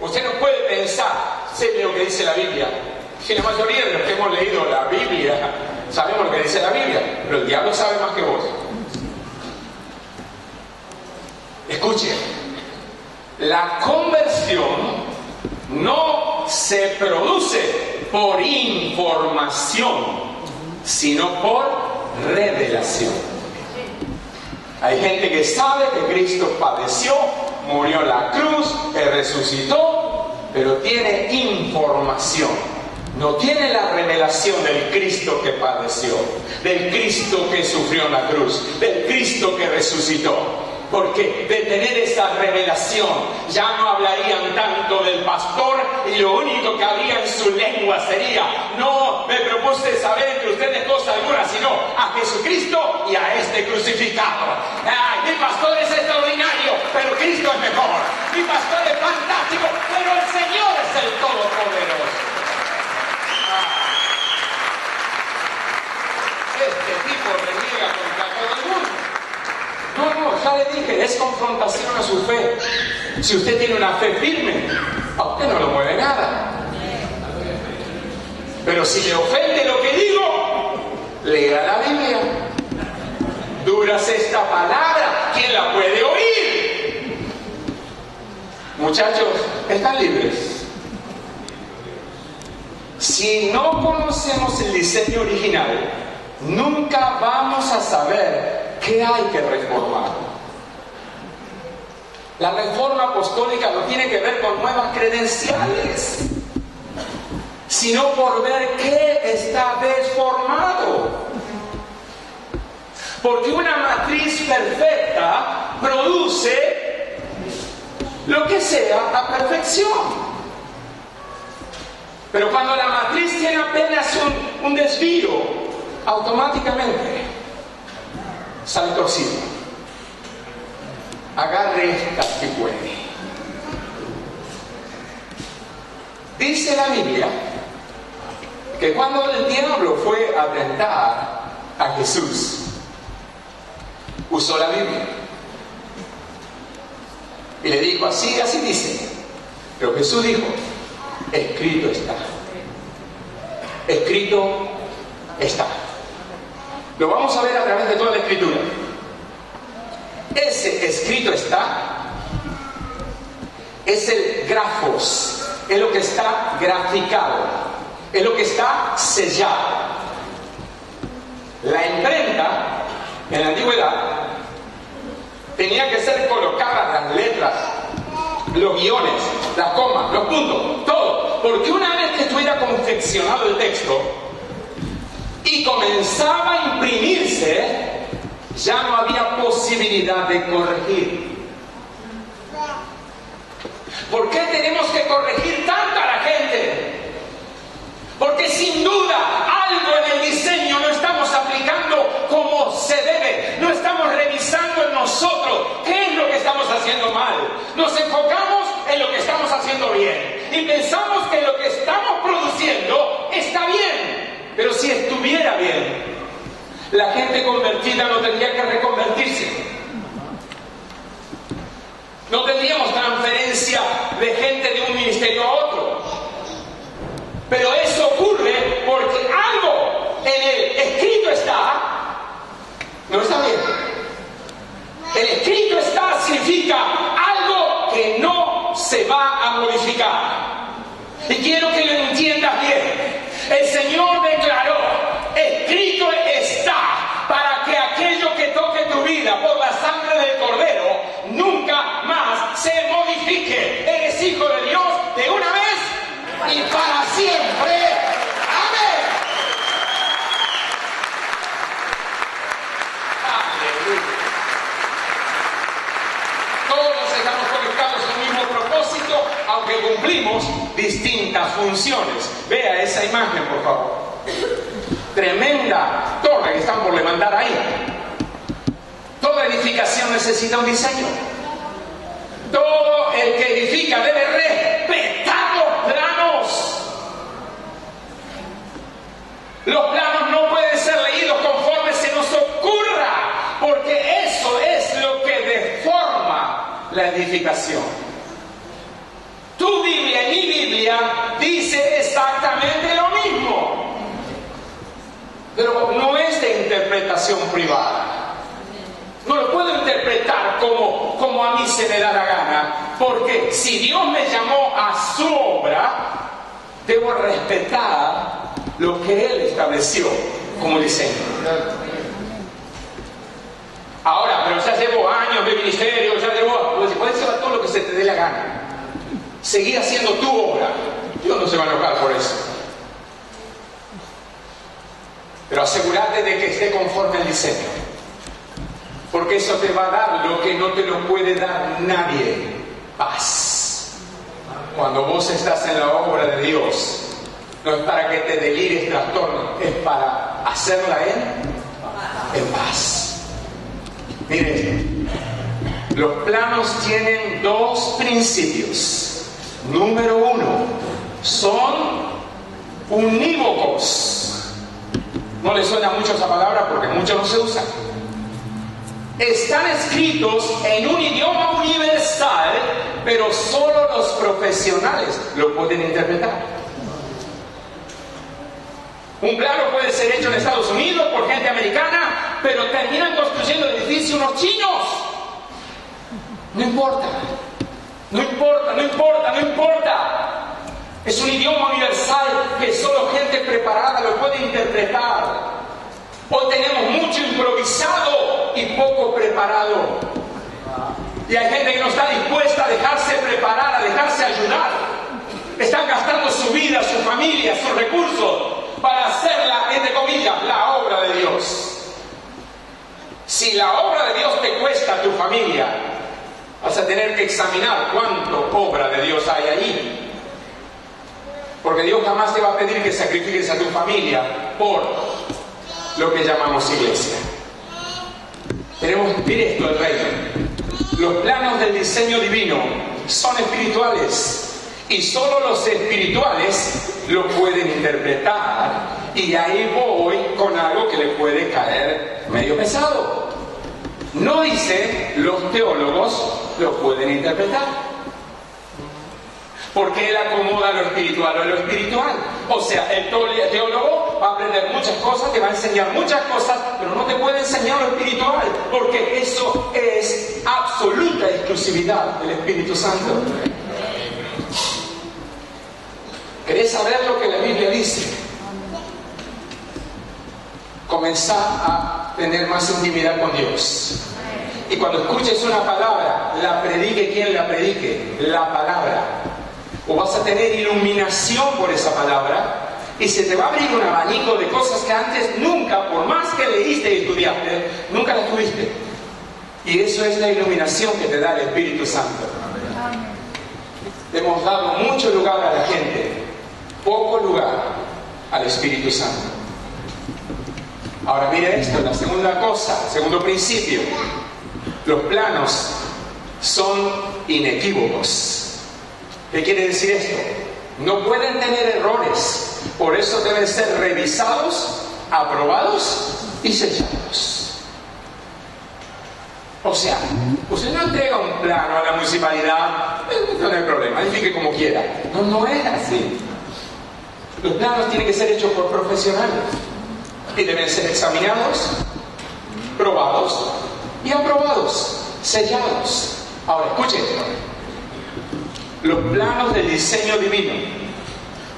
A: Usted no puede pensar, sé lo que dice la Biblia. Si la mayoría de los que hemos leído la Biblia sabemos lo que dice la Biblia, pero el diablo sabe más que vos. Escuche, la conversión no se produce por información, sino por revelación. Hay gente que sabe que Cristo padeció, murió en la cruz, que resucitó, pero tiene información. No tiene la revelación del Cristo que padeció, del Cristo que sufrió en la cruz, del Cristo que resucitó. Porque de tener esa revelación ya no hablarían tanto del pastor y lo único que habría en su lengua sería: no me propuse saber entre ustedes cosa alguna, sino a Jesucristo y a este crucificado. Mi pastor es extraordinario, pero Cristo es mejor. Mi pastor es fantástico, pero el Señor es el Todopoderoso. Este tipo reniega contra todo el mundo. No, ya le dije, es confrontación a su fe. Si usted tiene una fe firme, a usted no lo mueve nada. Pero si le ofende lo que digo, lea la Biblia. Dura es esta palabra, ¿quién la puede oír? Muchachos, están libres. Si no conocemos el diseño original, nunca vamos a saber qué hay que reformar. La reforma apostólica no tiene que ver con nuevas credenciales, sino por ver qué está desformado. Porque una matriz perfecta produce lo que sea a perfección. Pero cuando la matriz tiene apenas un desvío, automáticamente sale torcido. Agarre esta si puede. Dice la Biblia que cuando el diablo fue a tentar a Jesús, usó la Biblia y le dijo: así dice. Pero Jesús dijo: escrito está. Escrito está. Lo vamos a ver a través de toda la Escritura. Ese escrito está es el grafos, es lo que está graficado, es lo que está sellado. La imprenta en la antigüedad tenía que ser colocadas las letras, los guiones, las comas, los puntos, todo, porque una vez que estuviera confeccionado el texto y comenzaba a imprimirse, ya no había posibilidad de corregir. ¿Por qué tenemos que corregir tanto a la gente? Porque sin duda algo en el diseño no estamos aplicando como se debe. No estamos revisando en nosotros qué es lo que estamos haciendo mal. Nos enfocamos en lo que estamos haciendo bien y pensamos que lo que estamos produciendo está bien. Pero si estuviera bien, la gente convertida no tendría que reconvertirse. No tendríamos transferencia de gente de un ministerio a otro. Pero eso ocurre porque algo en el escrito está, no está bien. El escrito está significa algo que no se va a modificar. Y quiero que lo entiendas bien. El Señor declaró: escrito está, para que aquello que toque tu vida por la sangre del Cordero nunca más se modifique. Eres hijo de Dios de una vez y para siempre. Amén. Aleluya. Todos estamos conectados en un mismo propósito, aunque cumplimos distintas funciones. Vea esa imagen, por favor. Tremenda torre que están por levantar ahí. Toda edificación necesita un diseño. Todo el que edifica debe respetar los planos. Los planos no pueden ser leídos conforme se nos ocurra, porque eso es lo que deforma la edificación. Tu Biblia y mi Biblia dice exactamente lo mismo, pero no es de interpretación privada. No lo puedo interpretar como a mí se me da la gana, porque si Dios me llamó a su obra, debo respetar lo que Él estableció como diseño. Ahora, pero ya llevo años de ministerio, ya llevo... Pues puedes hacer todo lo que se te dé la gana. Seguir haciendo tu obra. Dios no se va a enojar por eso. Pero asegúrate de que esté conforme al diseño. Porque porque eso te va a dar lo que no te lo puede dar nadie: paz. Cuando vos estás en la obra de Dios, no es para que te delires, trastorno, es para hacerla en paz. Mire esto: los planos tienen dos principios. Número uno, son unívocos. No le suena mucho esa palabra porque mucho no se usa. Están escritos en un idioma universal, pero solo los profesionales lo pueden interpretar. Un plano puede ser hecho en Estados Unidos por gente americana, pero terminan construyendo el edificio unos chinos. No importa. No importa, no importa, no importa. Es un idioma universal que solo gente preparada lo puede interpretar. Hoy tenemos mucho improvisado y poco preparado. Y hay gente que no está dispuesta a dejarse preparar, a dejarse ayudar. Están gastando su vida, su familia, sus recursos para hacerla, entre comillas, la obra de Dios. Si la obra de Dios te cuesta a tu familia, vas a tener que examinar cuánto obra de Dios hay ahí. Porque Dios jamás te va a pedir que sacrifiques a tu familia por lo que llamamos iglesia. Mire esto, el reino. Los planos del diseño divino son espirituales y solo los espirituales lo pueden interpretar. Y ahí voy con algo que le puede caer medio pesado. No dice los teólogos lo pueden interpretar, porque él acomoda lo espiritual a lo espiritual. O sea, el teólogo va a aprender muchas cosas, te va a enseñar muchas cosas, pero no te puede enseñar lo espiritual, porque eso es absoluta exclusividad del Espíritu Santo. ¿Querés saber lo que la Biblia dice? Comenzá a tener más intimidad con Dios. Y cuando escuches una palabra, la predique quien la predique, la palabra. O vas a tener iluminación por esa palabra y se te va a abrir un abanico de cosas que antes nunca, por más que leíste y estudiaste, nunca las tuviste. Y eso es la iluminación que te da el Espíritu Santo. Le hemos dado mucho lugar a la gente, poco lugar al Espíritu Santo. Ahora mire esto, la segunda cosa, segundo principio: los planos son inequívocos. ¿Qué quiere decir esto? No pueden tener errores, por eso deben ser revisados, aprobados y sellados. O sea, usted no entrega un plano a la municipalidad, no hay problema, edifique como quiera. No es así. Los planos tienen que ser hechos por profesionales y deben ser examinados, probados y aprobados, sellados. Ahora, escuchen esto. Los planos del diseño divino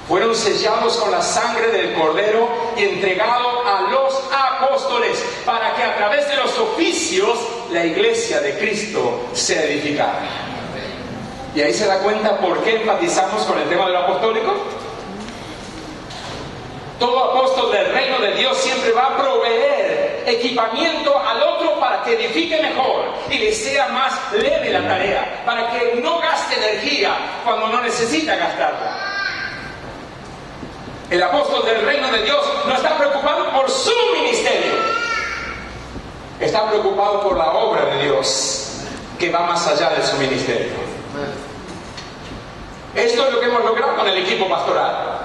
A: fueron sellados con la sangre del Cordero y entregados a los apóstoles para que a través de los oficios la iglesia de Cristo sea edificada. Y ahí se da cuenta por qué enfatizamos con el tema de lo apostólico. Todo apóstol del reino de Dios siempre va a proveer equipamiento al otro para que edifique mejor y le sea más leve la tarea, para que no gaste energía cuando no necesita gastarla. El apóstol del reino de Dios no está preocupado por su ministerio, está preocupado por la obra de Dios que va más allá de su ministerio. Esto es lo que hemos logrado con el equipo pastoral.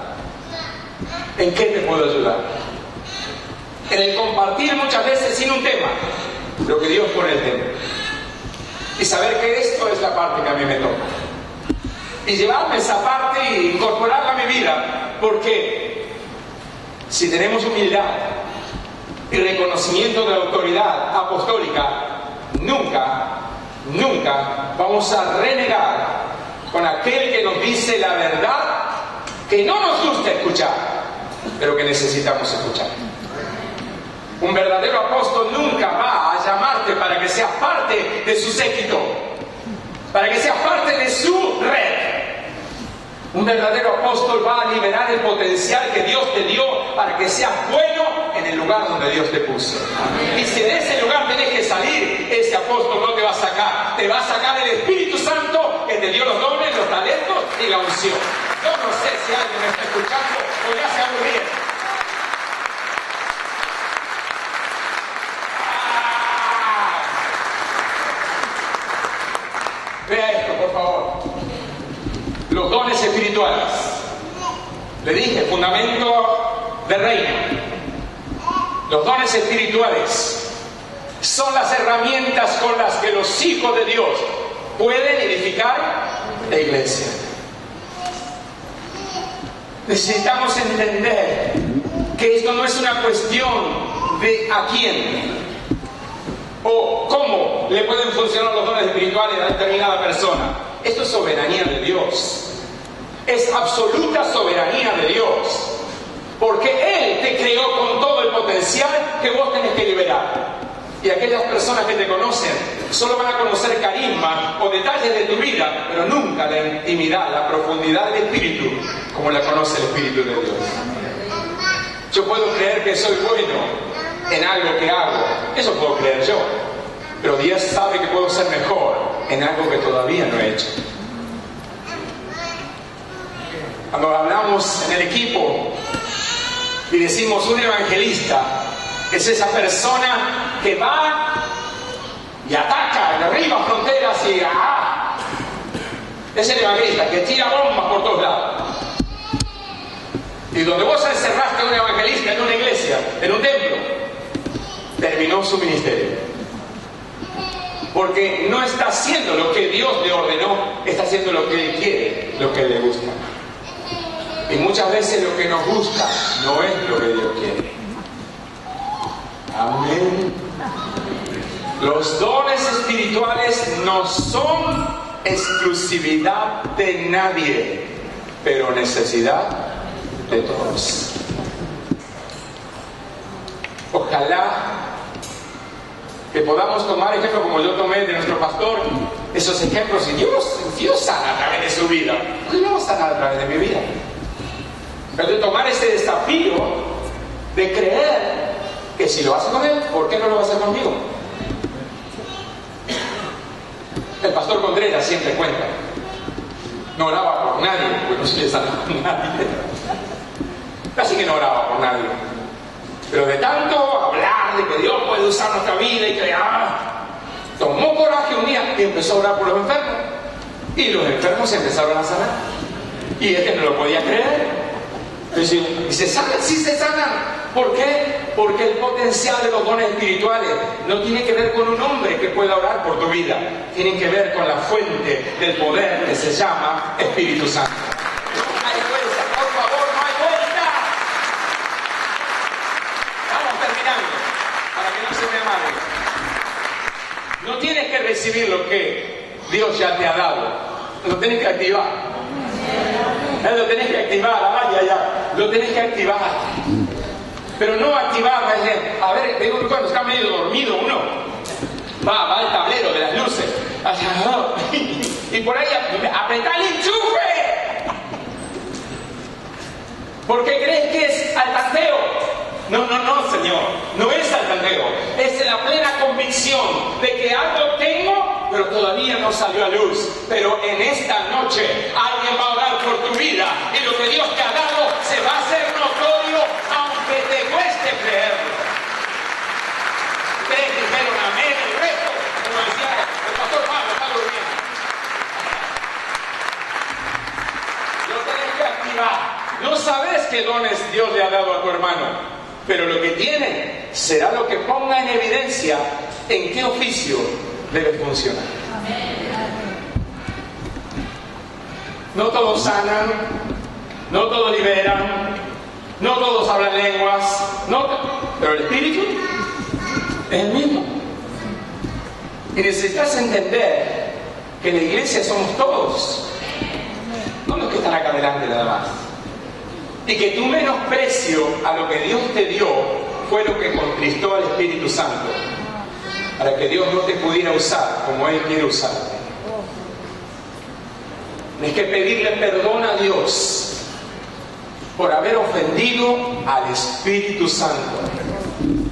A: ¿En qué te puedo ayudar? En el compartir muchas veces sin un tema, lo que Dios pone el tema. Y saber que esto es la parte que a mí me toca. Y llevarme esa parte e incorporarla a mi vida. Porque si tenemos humildad y reconocimiento de la autoridad apostólica, nunca vamos a renegar con aquel que nos dice la verdad que no nos gusta escuchar, pero que necesitamos escuchar. Un verdadero apóstol nunca va a llamarte para que seas parte de su séquito, para que seas parte de su red. Un verdadero apóstol va a liberar el potencial que Dios te dio para que seas bueno no en el lugar donde Dios te puso. Y si de ese lugar tenés que salir, ese apóstol no te va a sacar. Te va a sacar el Espíritu Santo que te dio los dones, los talentos y la unción. Yo no sé si alguien me está escuchando o ya se aburrieron. Vea esto, por favor. Los dones espirituales. Le dije, fundamento del reino. Los dones espirituales son las herramientas con las que los hijos de Dios pueden edificar la iglesia. Necesitamos entender que esto no es una cuestión de a quién o cómo le pueden funcionar los dones espirituales a determinada persona. Esto es soberanía de Dios. Es absoluta soberanía de Dios. Porque Él te creó con todo el potencial que vos tenés que liberar. Y aquellas personas que te conocen solo van a conocer carisma o detalles de tu vida, pero nunca la intimidad, la profundidad del Espíritu, como la conoce el Espíritu de Dios. Yo puedo creer que soy bueno en algo que hago, eso puedo creer yo, pero Dios sabe que puedo ser mejor en algo que todavía no he hecho. Cuando hablamos en el equipo y decimos un evangelista, es esa persona que va y ataca, derriba fronteras y es el evangelista que tira bombas por todos lados. Y donde vos encerraste a un evangelista en una iglesia, en un templo, terminó su ministerio. Porque no está haciendo lo que Dios le ordenó, está haciendo lo que Él quiere, lo que le gusta. Y muchas veces lo que nos gusta no es lo que Dios quiere. Amén. Los dones espirituales no son exclusividad de nadie, pero necesidad de todos. Ojalá que podamos tomar ejemplos como yo tomé de nuestro pastor, esos ejemplos, y Dios sana a través de su vida. ¿Por qué no va a sanar a través de mi vida? Pero de tomar ese desafío de creer que si lo hace con él, ¿por qué no lo va a hacer conmigo? El pastor Contreras siempre cuenta, no oraba por nadie, pues no se le sanaba a nadie. Casi que no oraba por nadie. Pero de tanto hablar de que Dios puede usar nuestra vida y que tomó coraje un día y empezó a orar por los enfermos. Y los enfermos se empezaron a sanar. Y este no lo podía creer. ¿Y se sanan? Sí se sanan. ¿Por qué? Porque el potencial de los dones espirituales no tiene que ver con un hombre que pueda orar por tu vida. Tienen que ver con la fuente del poder que se llama Espíritu Santo. No hay vuelta, por favor, no hay vuelta. Vamos terminando, para que no se me amare. No tienes que recibir lo que Dios ya te ha dado. Lo tienes que activar. Lo tenés que activar, lo tenés que activar. Pero no activar, a ver, cuando está medio dormido uno, va al tablero de las luces, y por ahí apretá el enchufe. ¿Por qué crees que es al tanteo? No, Señor, no es al tanteo, es la plena convicción de que algo tengo, pero todavía no salió a luz. Pero en esta noche alguien va a orar por tu vida y lo que Dios te ha dado se va a hacer notorio, aunque te cueste creerlo. Ustedes dijeron amén, el resto, como decía el pastor Pablo, está durmiendo. Lo tenés que activar. No sabes qué dones Dios le ha dado a tu hermano, pero lo que tiene será lo que ponga en evidencia en qué oficio debe funcionar. No todos sanan, no todos liberan, no todos hablan lenguas, pero el Espíritu es el mismo. Y necesitas entender que en la iglesia somos todos, no los que están acá adelante nada más. Y que tu menosprecio a lo que Dios te dio fue lo que contristó al Espíritu Santo, para que Dios no te pudiera usar como Él quiere usarte. Tienes que pedirle perdón a Dios por haber ofendido al Espíritu Santo.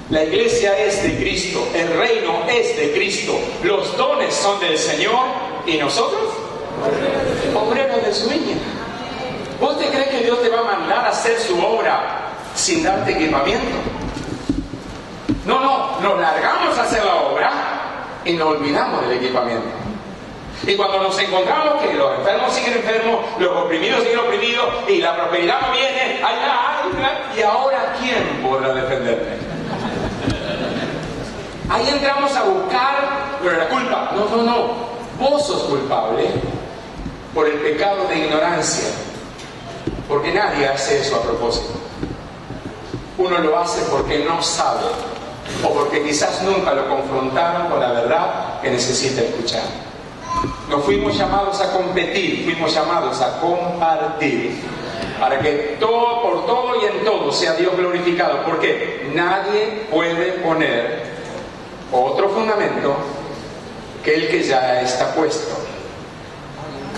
A: La iglesia es de Cristo, el reino es de Cristo, los dones son del Señor y nosotros, obreros de su viña. ¿Vos te crees que Dios te va a mandar a hacer su obra sin darte equipamiento? No, nos largamos a hacer la obra y nos olvidamos del equipamiento. Y cuando nos encontramos que los enfermos siguen enfermos, los oprimidos siguen oprimidos y la prosperidad no viene, y ahora ¿quién podrá defenderme? Ahí entramos a buscar, pero la culpa, no, vos sos culpable por el pecado de ignorancia, porque nadie hace eso a propósito. Uno lo hace porque no sabe, o porque quizás nunca lo confrontaron con la verdad que necesita escuchar. No fuimos llamados a competir, fuimos llamados a compartir, para que todo, por todo y en todo sea Dios glorificado, porque nadie puede poner otro fundamento que el que ya está puesto.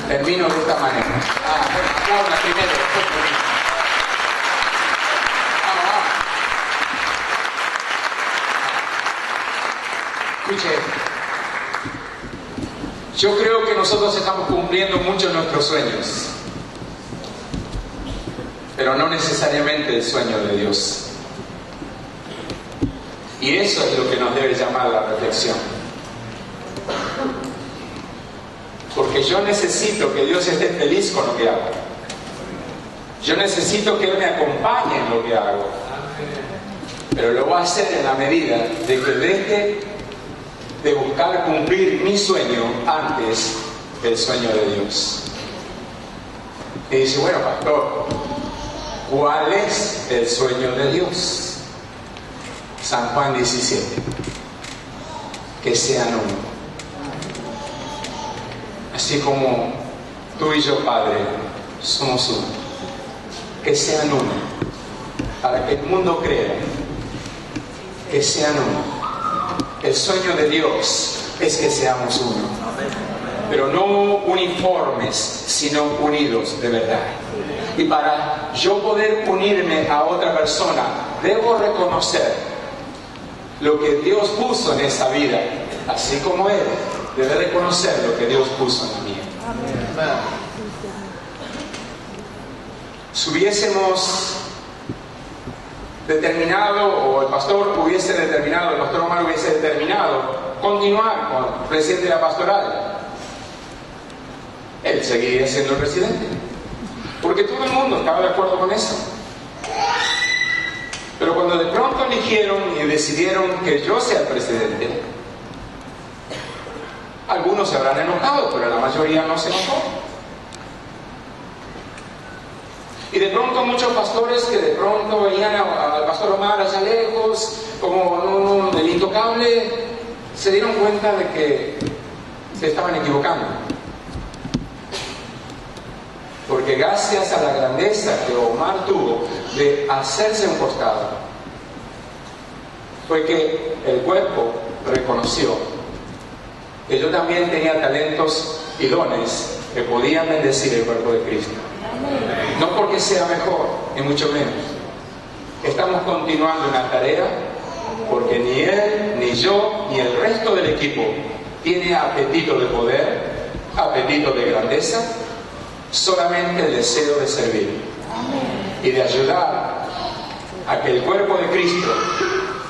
A: Termino de esta manera. Habla primero. Escuche. Yo creo que nosotros estamos cumpliendo mucho nuestros sueños, pero no necesariamente el sueño de Dios. Y eso es lo que nos debe llamar a la reflexión. Porque yo necesito que Dios esté feliz con lo que hago. Yo necesito que Él me acompañe en lo que hago. Pero lo va a hacer en la medida de que deje de buscar cumplir mi sueño antes del sueño de Dios. Y dice, bueno, pastor, ¿cuál es el sueño de Dios? San Juan 17. Que sean uno. Así como tú y yo, Padre, somos uno. Que sean uno. Para que el mundo crea. Que sean uno. El sueño de Dios es que seamos uno. Pero no uniformes, sino unidos de verdad. Y para yo poder unirme a otra persona, debo reconocer lo que Dios puso en esa vida, así como Él debe reconocer lo que Dios puso en la mía. Amén. Si hubiésemos determinado, o el pastor hubiese determinado, el pastor Omar hubiese determinado continuar con el presidente de la pastoral, él seguiría siendo el presidente, porque todo el mundo estaba de acuerdo con eso. Pero cuando de pronto eligieron y decidieron que yo sea el presidente, algunos se habrán enojado, pero la mayoría no se enojó. Y de pronto muchos pastores que de pronto veían al pastor Omar allá lejos, como el intocable, se dieron cuenta de que se estaban equivocando. Porque gracias a la grandeza que Omar tuvo de hacerse un costado, fue que el cuerpo reconoció que yo también tenía talentos y dones que podían bendecir el cuerpo de Cristo. No porque sea mejor, ni mucho menos. Estamos continuando una tarea porque ni él, ni yo, ni el resto del equipo tiene apetito de poder, apetito de grandeza, solamente el deseo de servir y de ayudar a que el cuerpo de Cristo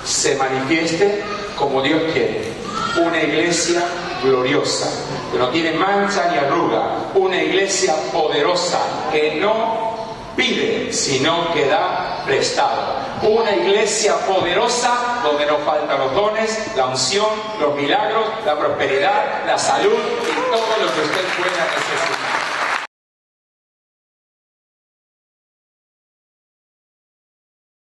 A: se manifieste como Dios quiere. Una iglesia gloriosa, que no tiene mancha ni arruga, una iglesia poderosa, que no pide, sino que da prestado. Una iglesia poderosa donde no faltan los dones, la unción, los milagros, la prosperidad, la salud y todo lo que usted pueda necesitar.